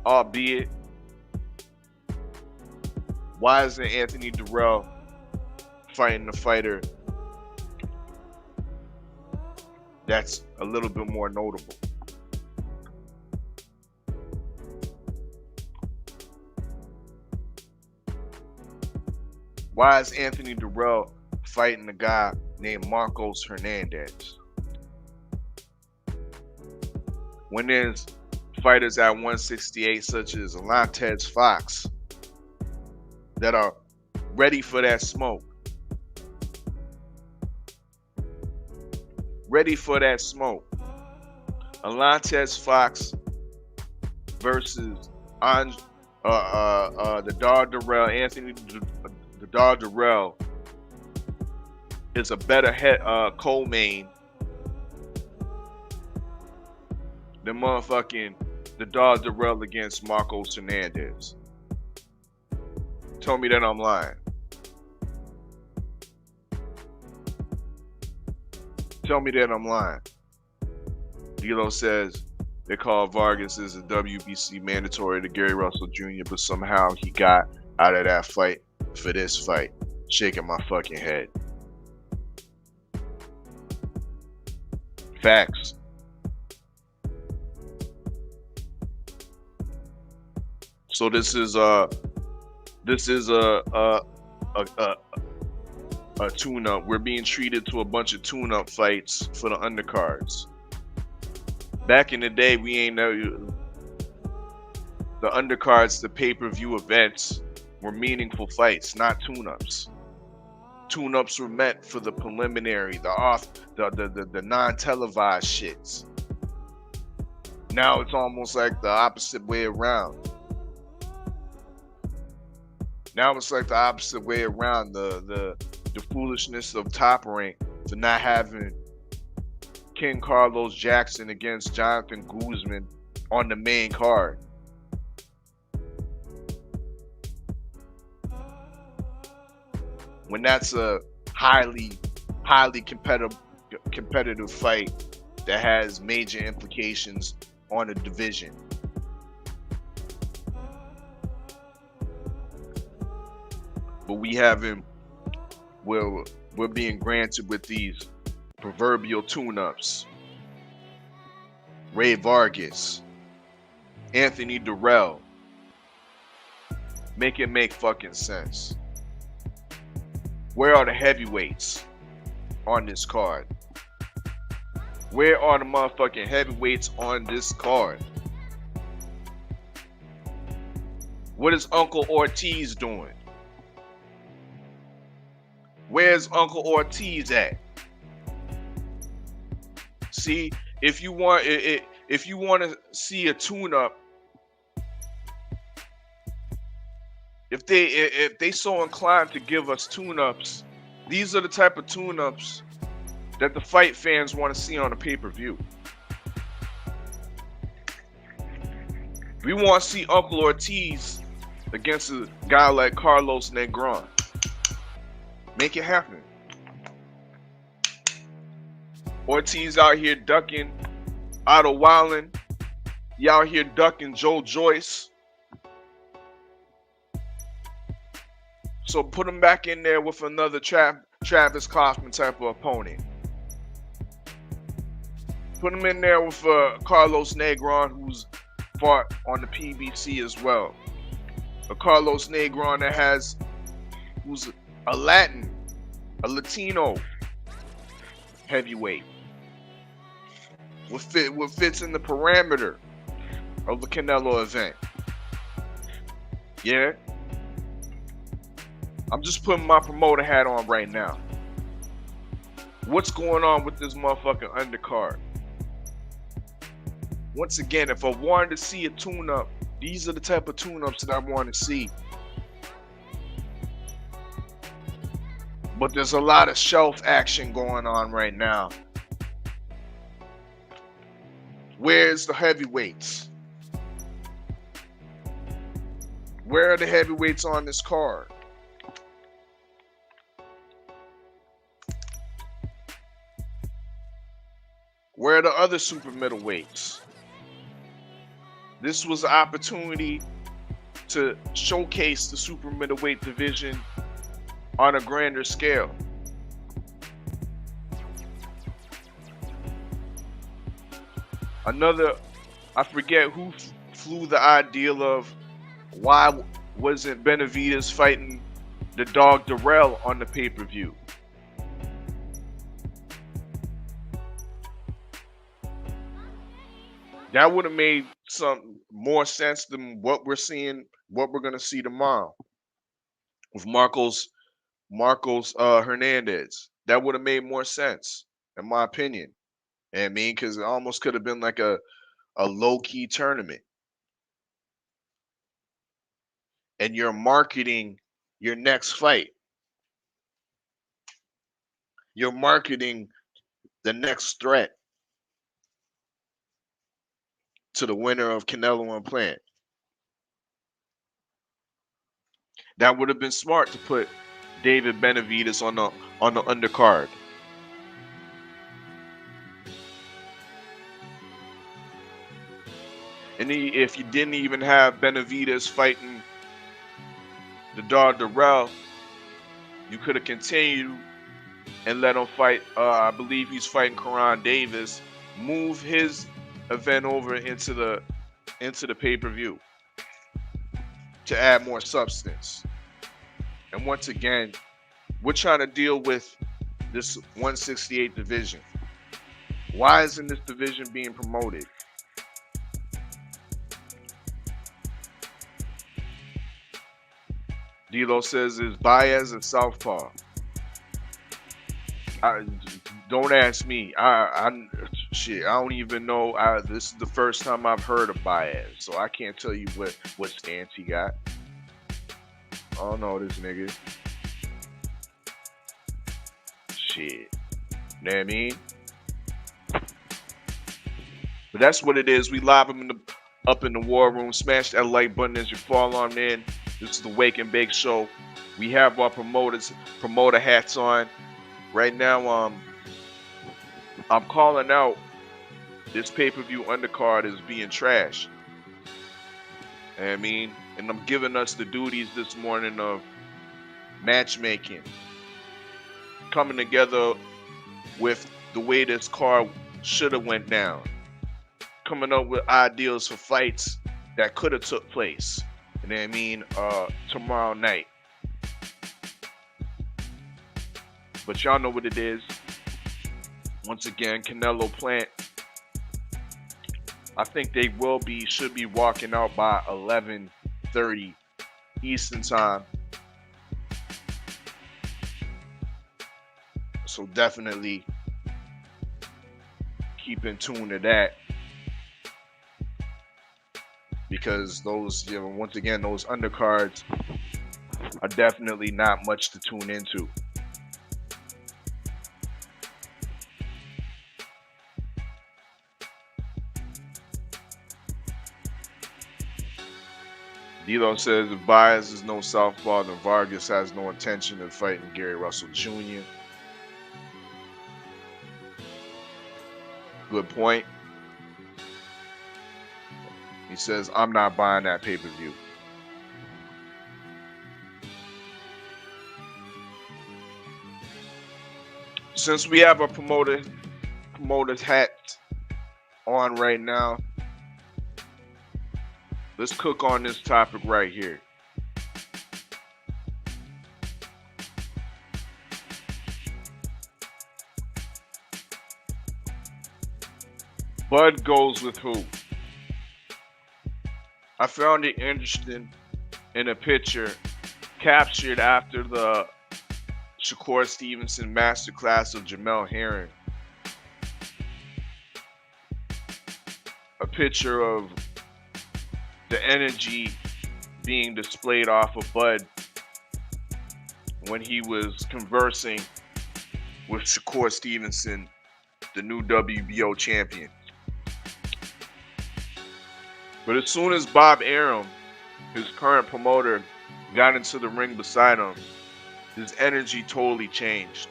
Albeit, why isn't Anthony Durrell fighting the fighter that's a little bit more notable? Why is Anthony Durrell fighting a guy named Marcos Hernandez? When there's fighters at 168 such as Alantez Fox that are ready for that smoke. Ready for that smoke. Alantez Fox versus The Dog Darrell, the Dog Darrell is a better co-main than motherfucking the Dog Darrell against Marcos Hernandez. Tell me that I'm lying. Tell me that I'm lying. D'Lo says they call Vargas as a WBC mandatory to Gary Russell Jr., but somehow he got out of that fight for this fight. Shaking my fucking head. Facts. So this is a tune-up. We're being treated to a bunch of tune-up fights for the undercards. Back in the day, we ain't know the undercards, the pay-per-view events were meaningful fights, not tune-ups. Tune-ups were meant for the preliminary, the non-televised shits. Now it's almost like the opposite way around. Now it's like the opposite way around. The foolishness of Top Rank for not having King Carlos Jackson against Jonathan Guzman on the main card. When that's a highly competitive fight that has major implications on a division. But we're being granted with these proverbial tune-ups. Ray Vargas, Anthony Durrell. Make it make fucking sense. Where are the heavyweights on this card? Where are the motherfucking heavyweights on this card? What is Uncle Ortiz doing? Where's Uncle Ortiz at? See, if you want to see a tune-up, if they so inclined to give us tune-ups, these are the type of tune-ups that the fight fans want to see on a pay-per-view. We want to see Uncle Ortiz against a guy like Carlos Negron. Make it happen. Ortiz out here ducking Otto Wildin. You out here ducking Joe Joyce. So put him back in there with another Travis Kaufman type of opponent. Put him in there with Carlos Negron, who's fought on the PBC as well. A Carlos Negron who's a Latino heavyweight. What fits in the parameter of the Canelo event. Yeah? I'm just putting my promoter hat on right now. What's going on with this motherfucking undercard? Once again, if I wanted to see a tune-up, these are the type of tune-ups that I want to see. But there's a lot of shelf action going on right now. Where's the heavyweights? Where are the heavyweights on this card? Where are the other super middleweights? This was an opportunity to showcase the super middleweight division on a grander scale. I forget who flew the ideal of why wasn't Benavidez fighting the Dog Darrell on the pay-per-view. That would have made some more sense than what we're going to see tomorrow with Marcos Hernandez. That would have made more sense, in my opinion. I mean, because it almost could have been like a low-key tournament. and you're marketing your next fight. You're marketing the next threat to the winner of Canelo and Plant. That would have been smart to put David Benavidez on the undercard. And if you didn't even have Benavidez fighting the dog Darrell, you could have continued and let him fight. I believe he's fighting Karan Davis. Move his event over into the pay-per-view to add more substance. And once again, we're trying to deal with this 168 division. Why isn't this division being promoted? D'Lo says, is Baez a southpaw? Don't ask me. I don't even know. This is the first time I've heard of Baez, so I can't tell you what stance he got. I don't know this nigga. Shit. You know what I mean? But that's what it is. We live him up in the war room. Smash that like button as you fall on in. This is the Wake and Bake Show. We have our promoter hats on. Right now, I'm calling out this pay-per-view undercard is being trashed. You know what I mean? And I'm giving us the duties this morning of matchmaking. Coming together with the way this card should have went down. Coming up with ideals for fights that could have took place. You know what I mean? Tomorrow night. But y'all know what it is. Once again, Canelo Plant. I think they should be walking out by 11:30 Eastern time. So definitely keep in tune to that. Because those, once again, those undercards are definitely not much to tune into. D'Lo says if Baez is no southpaw, then Vargas has no intention of fighting Gary Russell Jr. Good point. He says, I'm not buying that pay-per-view. Since we have a promoter's hat on right now, let's cook on this topic right here. Bud goes with who? I found it interesting in a picture captured after the Shakur Stevenson masterclass of Jamel Herring. A picture of the energy being displayed off of Bud when he was conversing with Shakur Stevenson, the new WBO champion. But as soon as Bob Arum, his current promoter, got into the ring beside him, his energy totally changed.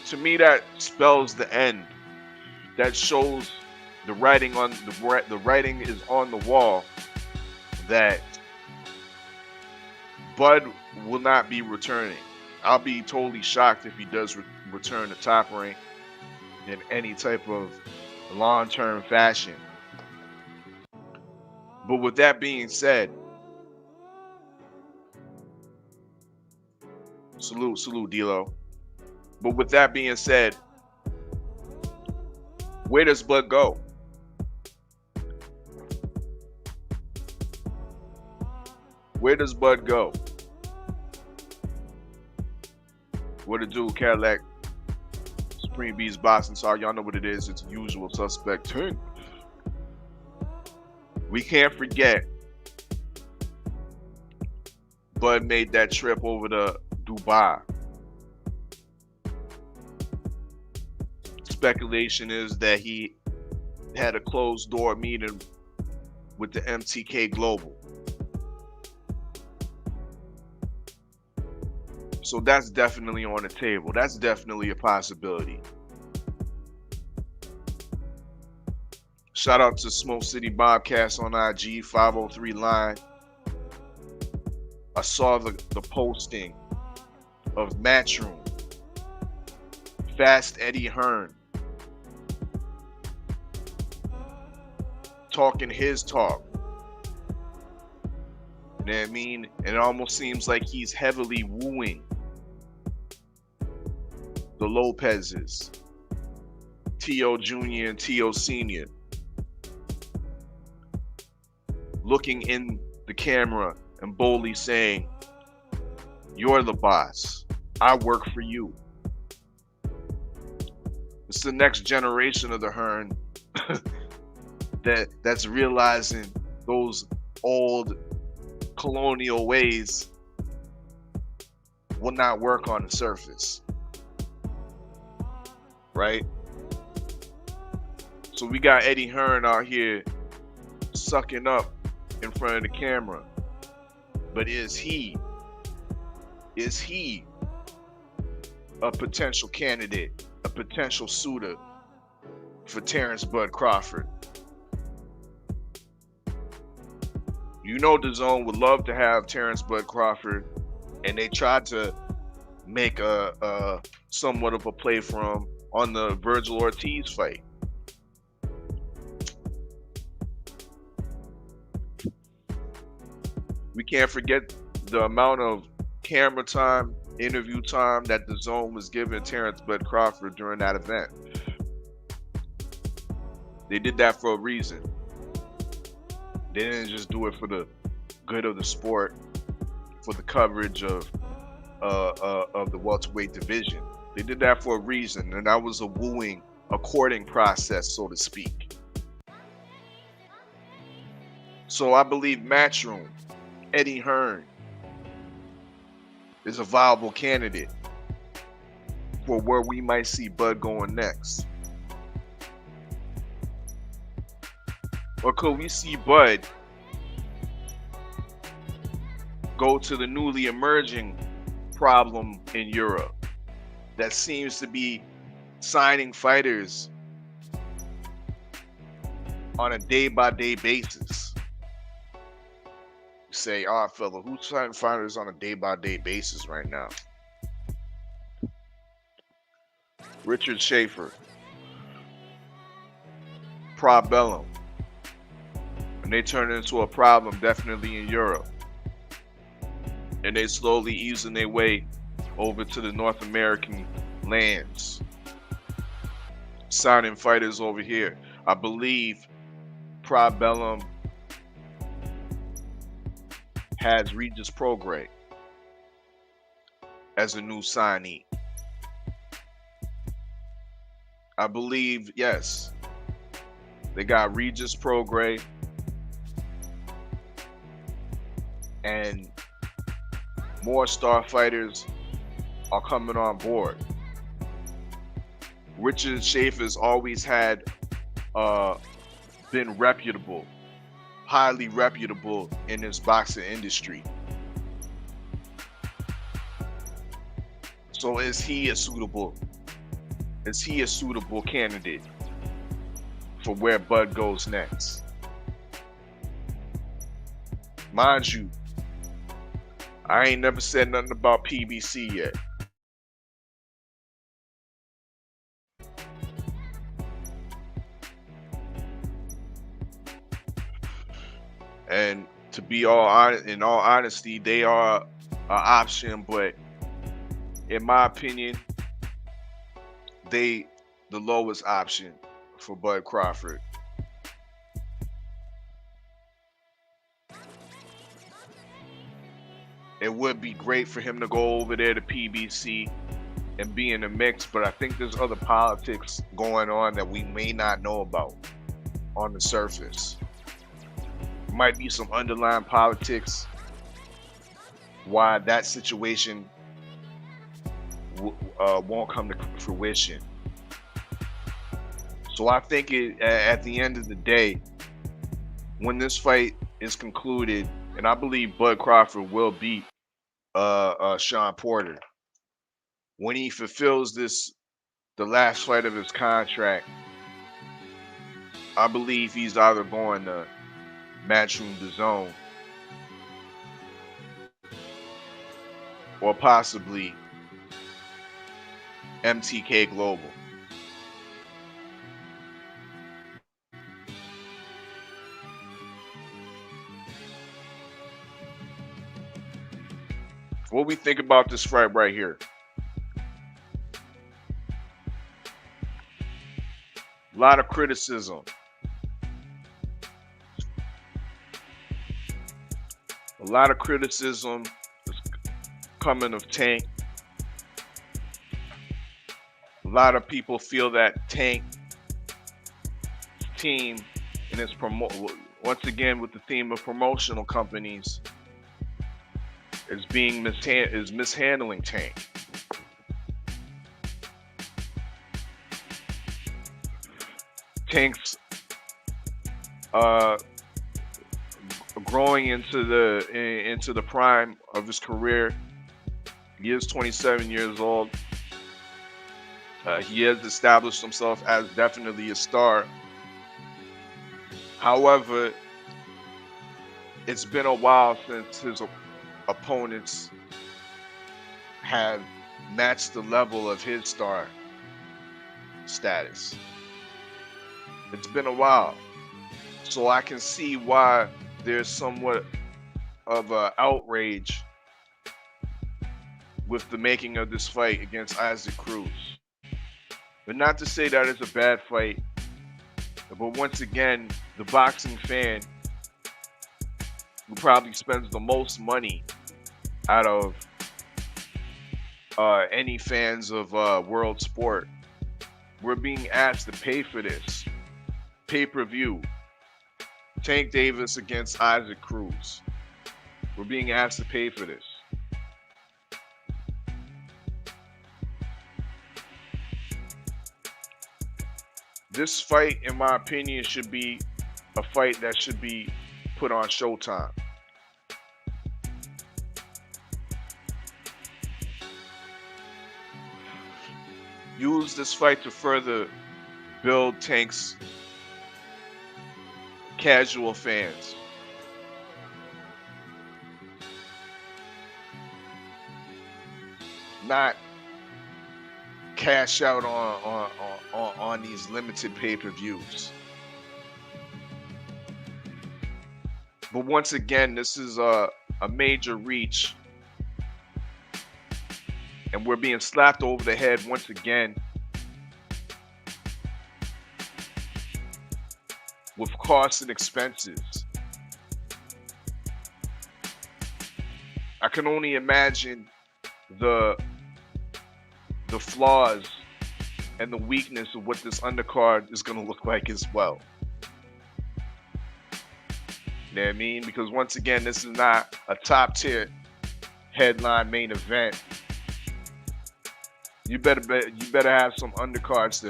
To me, that spells the end. That shows the writing on the writing is on the wall that Bud will not be returning. I'll be totally shocked if he does return to Top Rank in any type of long-term fashion. But with that being said, salute D'Lo. But with that being said, where does Bud go? Where does Bud go? What to do, Cadillac? Supreme Beats Boxing Talk. Y'all know what it is. It's Usual Suspect 10. We can't forget Bud made that trip over to Dubai. Speculation is that he had a closed door meeting with the MTK Global. So that's definitely on the table. That's definitely a possibility. Shout out to Smoke City Bobcats on IG, 503 line. I saw the posting of Matchroom, Fast Eddie Hearn, talking his talk. You know what I mean? And it almost seems like he's heavily wooing the Lopez's, T.O. Jr. and T.O. Sr. Looking in the camera and boldly saying, "You're the boss. I work for you." It's the next generation of the Hearn that's realizing those old colonial ways will not work on the surface. Right? So we got Eddie Hearn out here sucking up in front of the camera. But is he a potential candidate, a potential suitor for Terrence Bud Crawford? You know DAZN would love to have Terrence Bud Crawford, and they tried to make a somewhat of a play for him on the Virgil Ortiz fight. We can't forget the amount of camera time, interview time that DAZN was giving Terrence Bud Crawford during that event. They did that for a reason. They didn't just do it for the good of the sport, for the coverage of the welterweight division. They did that for a reason, and that was a wooing, a courting process, so to speak. So I believe Matchroom, Eddie Hearn, is a viable candidate for where we might see Bud going next. Or could we see Bud go to the newly emerging problem in Europe that seems to be signing fighters on a day-by-day basis? You say, Oddfella, who's signing fighters on a day-by-day basis right now? Richard Schaefer, Probellum. And they turn into a problem definitely in Europe. And they slowly easing their way over to the North American lands, signing fighters over here. I believe Probellum has Regis Prograis as a new signee. I believe, yes, they got Regis Prograis and more star fighters are coming on board. Richard Schaefer's always had been reputable, highly reputable in this boxing industry. So is he a suitable candidate for where Bud goes next? Mind you, I ain't never said nothing about PBC yet. And to be in all honesty, they are an option, but in my opinion, the lowest option for Bud Crawford. It would be great for him to go over there to PBC and be in the mix, but I think there's other politics going on that we may not know about on the surface. Might be some underlying politics why that situation won't come to fruition. So I think at the end of the day, when this fight is concluded, and I believe Bud Crawford will beat Sean Porter, when he fulfills the last fight of his contract, I believe he's either going to Matchroom DAZN or possibly MTK Global. What we think about this fight right here? A lot of criticism. A lot of criticism is coming of Tank. A lot of people feel that Tank team and its once again with the theme of promotional companies is mishandling Tank. Tank's growing into the prime of his career. He is 27 years old. He has established himself as definitely a star. However, it's been a while since his opponents have matched the level of his star status. It's been a while. So I can see why there's somewhat of an outrage with the making of this fight against Isaac Cruz. But not to say that it's a bad fight, but once again, the boxing fan who probably spends the most money out of any fans of world sport, we're being asked to pay for this pay-per-view. Tank Davis against Isaac Cruz. We're being asked to pay for this. This fight, in my opinion, should be a fight that should be put on Showtime. Use this fight to further build Tank's casual fans. Not cash out on these limited pay-per-views. But once again, this is a major reach, and we're being slapped over the head once again with costs and expenses. I can only imagine the flaws and the weakness of what this undercard is going to look like as well. You know what I mean? Because once again, this is not a top tier headline main event. You better have some undercards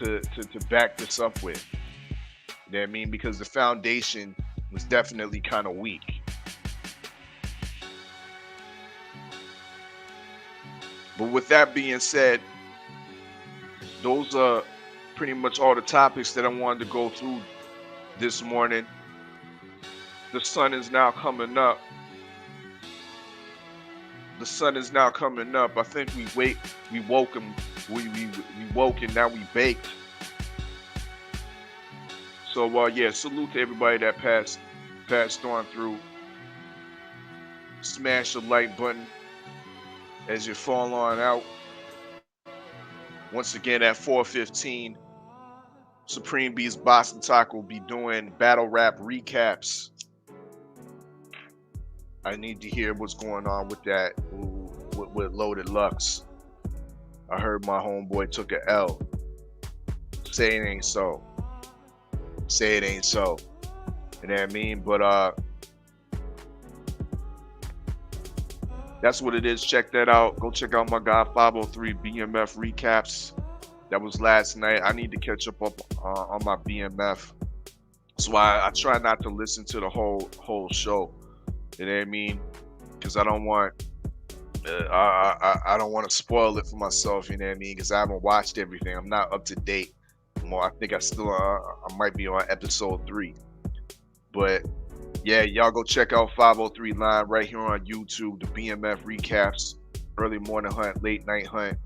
to back this up with. You know what I mean? Because the foundation was definitely kind of weak. But with that being said, those are pretty much all the topics that I wanted to go through this morning. The sun is now coming up. The sun is now coming up. I think we woke and now we baked. So yeah, salute to everybody that passed on through. Smash the like button as you fall on out. Once again at 4:15, Supreme Beast Boston Talk will be doing battle rap recaps. I need to hear what's going on with that, with Loaded Lux. I heard my homeboy took an L. Say it ain't so. Say it ain't so. You know what I mean? But that's what it is. Check that out. Go check out my guy 503 BMF recaps. That was last night. I need to catch up on my BMF. That's why I try not to listen to the whole show. You know what I mean? Because I don't want I don't want to spoil it for myself. You know what I mean? Because I haven't watched everything. I'm not up to date. Well, I think I might be on episode 3. But yeah, y'all go check out 503 Line right here on YouTube. The BMF recaps, early morning hunt, late night hunt,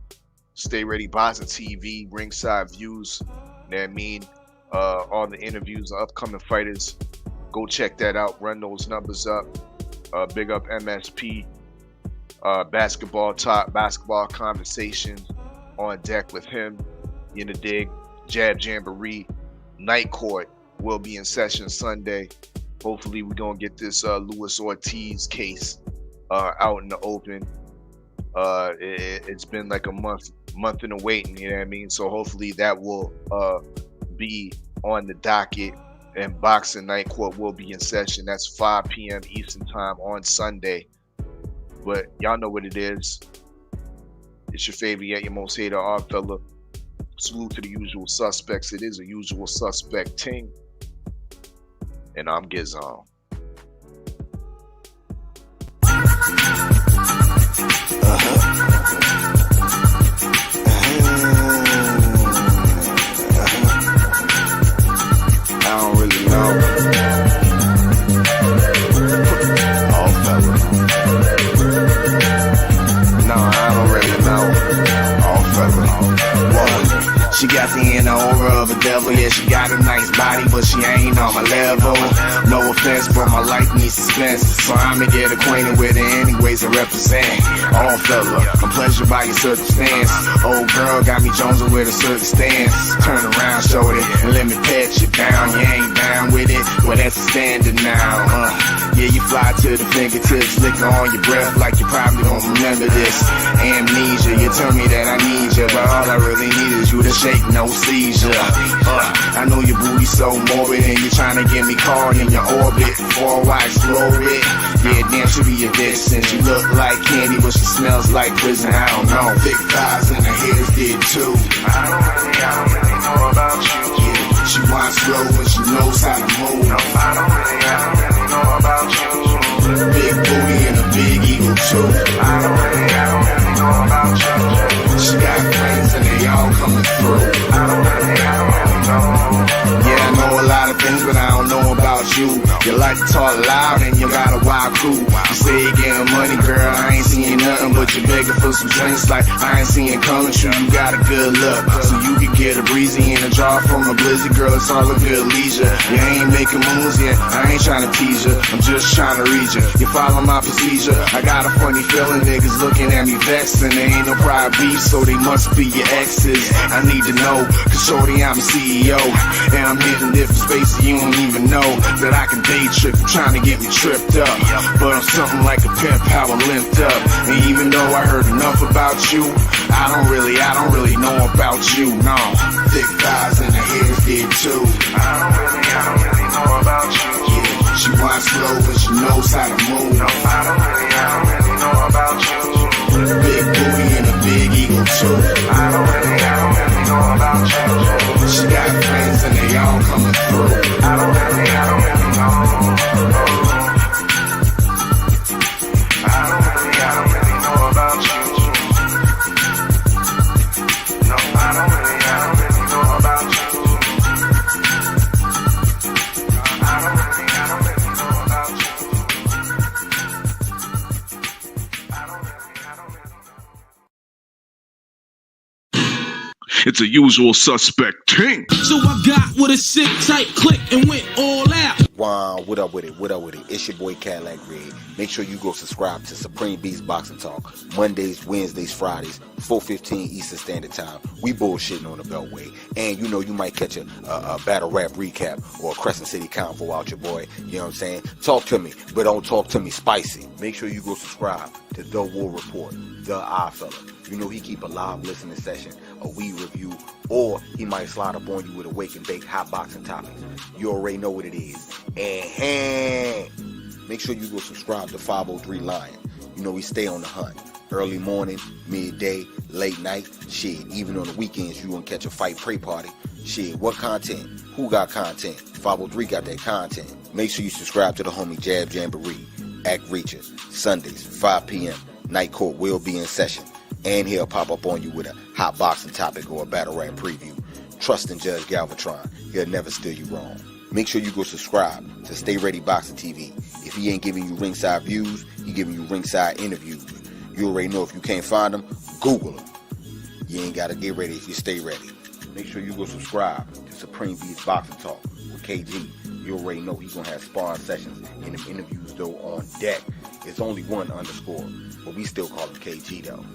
Stay Ready Boxing TV, ringside views. You know what I mean? All the interviews of upcoming fighters. Go check that out. Run those numbers up. Big up MSP. Basketball talk, basketball conversations on deck with him. In the dig. Jab Jamboree. Night Court will be in session Sunday. Hopefully we're going to get this Luis Ortiz case out in the open. It's been like a month in the waiting, you know what I mean? So hopefully that will be on the docket, and Boxing Night Court will be in session. That's 5 p.m. Eastern time on Sunday. But y'all know what it is. It's your favorite yet your most hated Oddfella. Salute to the usual suspects. It is a usual suspect ting. And I'm Gizon. I don't really know. Oddfella. No, I don't really know. Oddfella. She got the inner aura of a devil. Yeah, she got a nice body, but she ain't on my level. No offense, but my life needs suspense, so I'ma get acquainted with her anyways. I represent Oddfella. I'm pleasured by your circumstance. Old girl got me jonesing with a certain stance. Turn around, shorty, and let me pet you down. You ain't down with it, well that's a standard now. Yeah, you fly to the fingertips, liquor on your breath like you probably don't remember this. Amnesia, you tell me that I need you, but all I really need is you to shake, no seizure. I know your booty so morbid, and you're trying to get me caught in your orbit before I explode it. Yeah, damn, she be a bitch since you look like candy, but she smells like prison. I don't know. Thick thighs and her hair's did too. I don't really know about you. Yeah, she wants slow and she knows how to move. No, I don't really know about you. Big booty and a big ego too. I don't really know about you. She got friends and they all coming through. I don't really know. Yeah, I know a lot of things, but I don't know about you. You like to talk loud and you got a wild crew. You say you getting money, girl, I ain't seeing nothing, but you begging for some drinks like I ain't seeing coming true. You got a good look, so you can get a breezy and a draw from a blizzard, girl, it's all a good leisure. You ain't making moves yet, I ain't trying to tease you, I'm just trying to read you. You follow my procedure, I got a funny feeling niggas looking at me vexed, and there ain't no pride beef, so they must be your exes. I need to know, cause shorty, I'm a CEO, and I'm hitting different spaces you don't even know that I can day trip. You trying to get me tripped up, but I'm something like a pimp, how I limped up. And even though I heard enough about you, I don't really know about you. No, thick thighs and her hair's did too. I don't really know about you. Yeah, she wants slow, but she knows how to move. No, I don't really know about you. Big booty and a big ego too. I don't really know about you. She got friends and they all coming through. I don't really know. I don't really know about you. No, I don't really know about you. I don't really know about you. I don't really It's a usual suspect ting. So I got with a sick tight click and went all out. Wow, what up with it? What up with it? It's your boy Cadillac Red. Make sure you go subscribe to Supreme Beast Boxing Talk. Mondays, Wednesdays, Fridays, 4:15 Eastern Standard Time. We bullshitting on the Beltway. And you know you might catch a battle rap recap or a Crescent City Convo out your boy. You know what I'm saying? Talk to me, but don't talk to me spicy. Make sure you go subscribe to The War Report, The Oddfella. You know he keep a live listening session, a weed review, or he might slide up on you with a wake and bake hot boxing topics. You already know what it is. And make sure you go subscribe to 503 Lion. You know we stay on the hunt. Early morning, midday, late night, shit. Even on the weekends, you gonna catch a fight pray party. Shit, what content? Who got content? 503 got that content. Make sure you subscribe to the homie Jab Jamboree, Act Reacher, Sundays, 5 p.m. Night Court will be in session. And he'll pop up on you with a hot boxing topic or a battle rap preview. Trust in Judge Galvatron. He'll never steer you wrong. Make sure you go subscribe to Stay Ready Boxing TV. If he ain't giving you ringside views, he giving you ringside interviews. You already know if you can't find him, Google him. You ain't got to get ready if you stay ready. Make sure you go subscribe to Supreme Beast Boxing Talk with KG. You already know he's going to have sparring sessions and them interviews, though, on deck. It's only one underscore, but we still call him KG, though.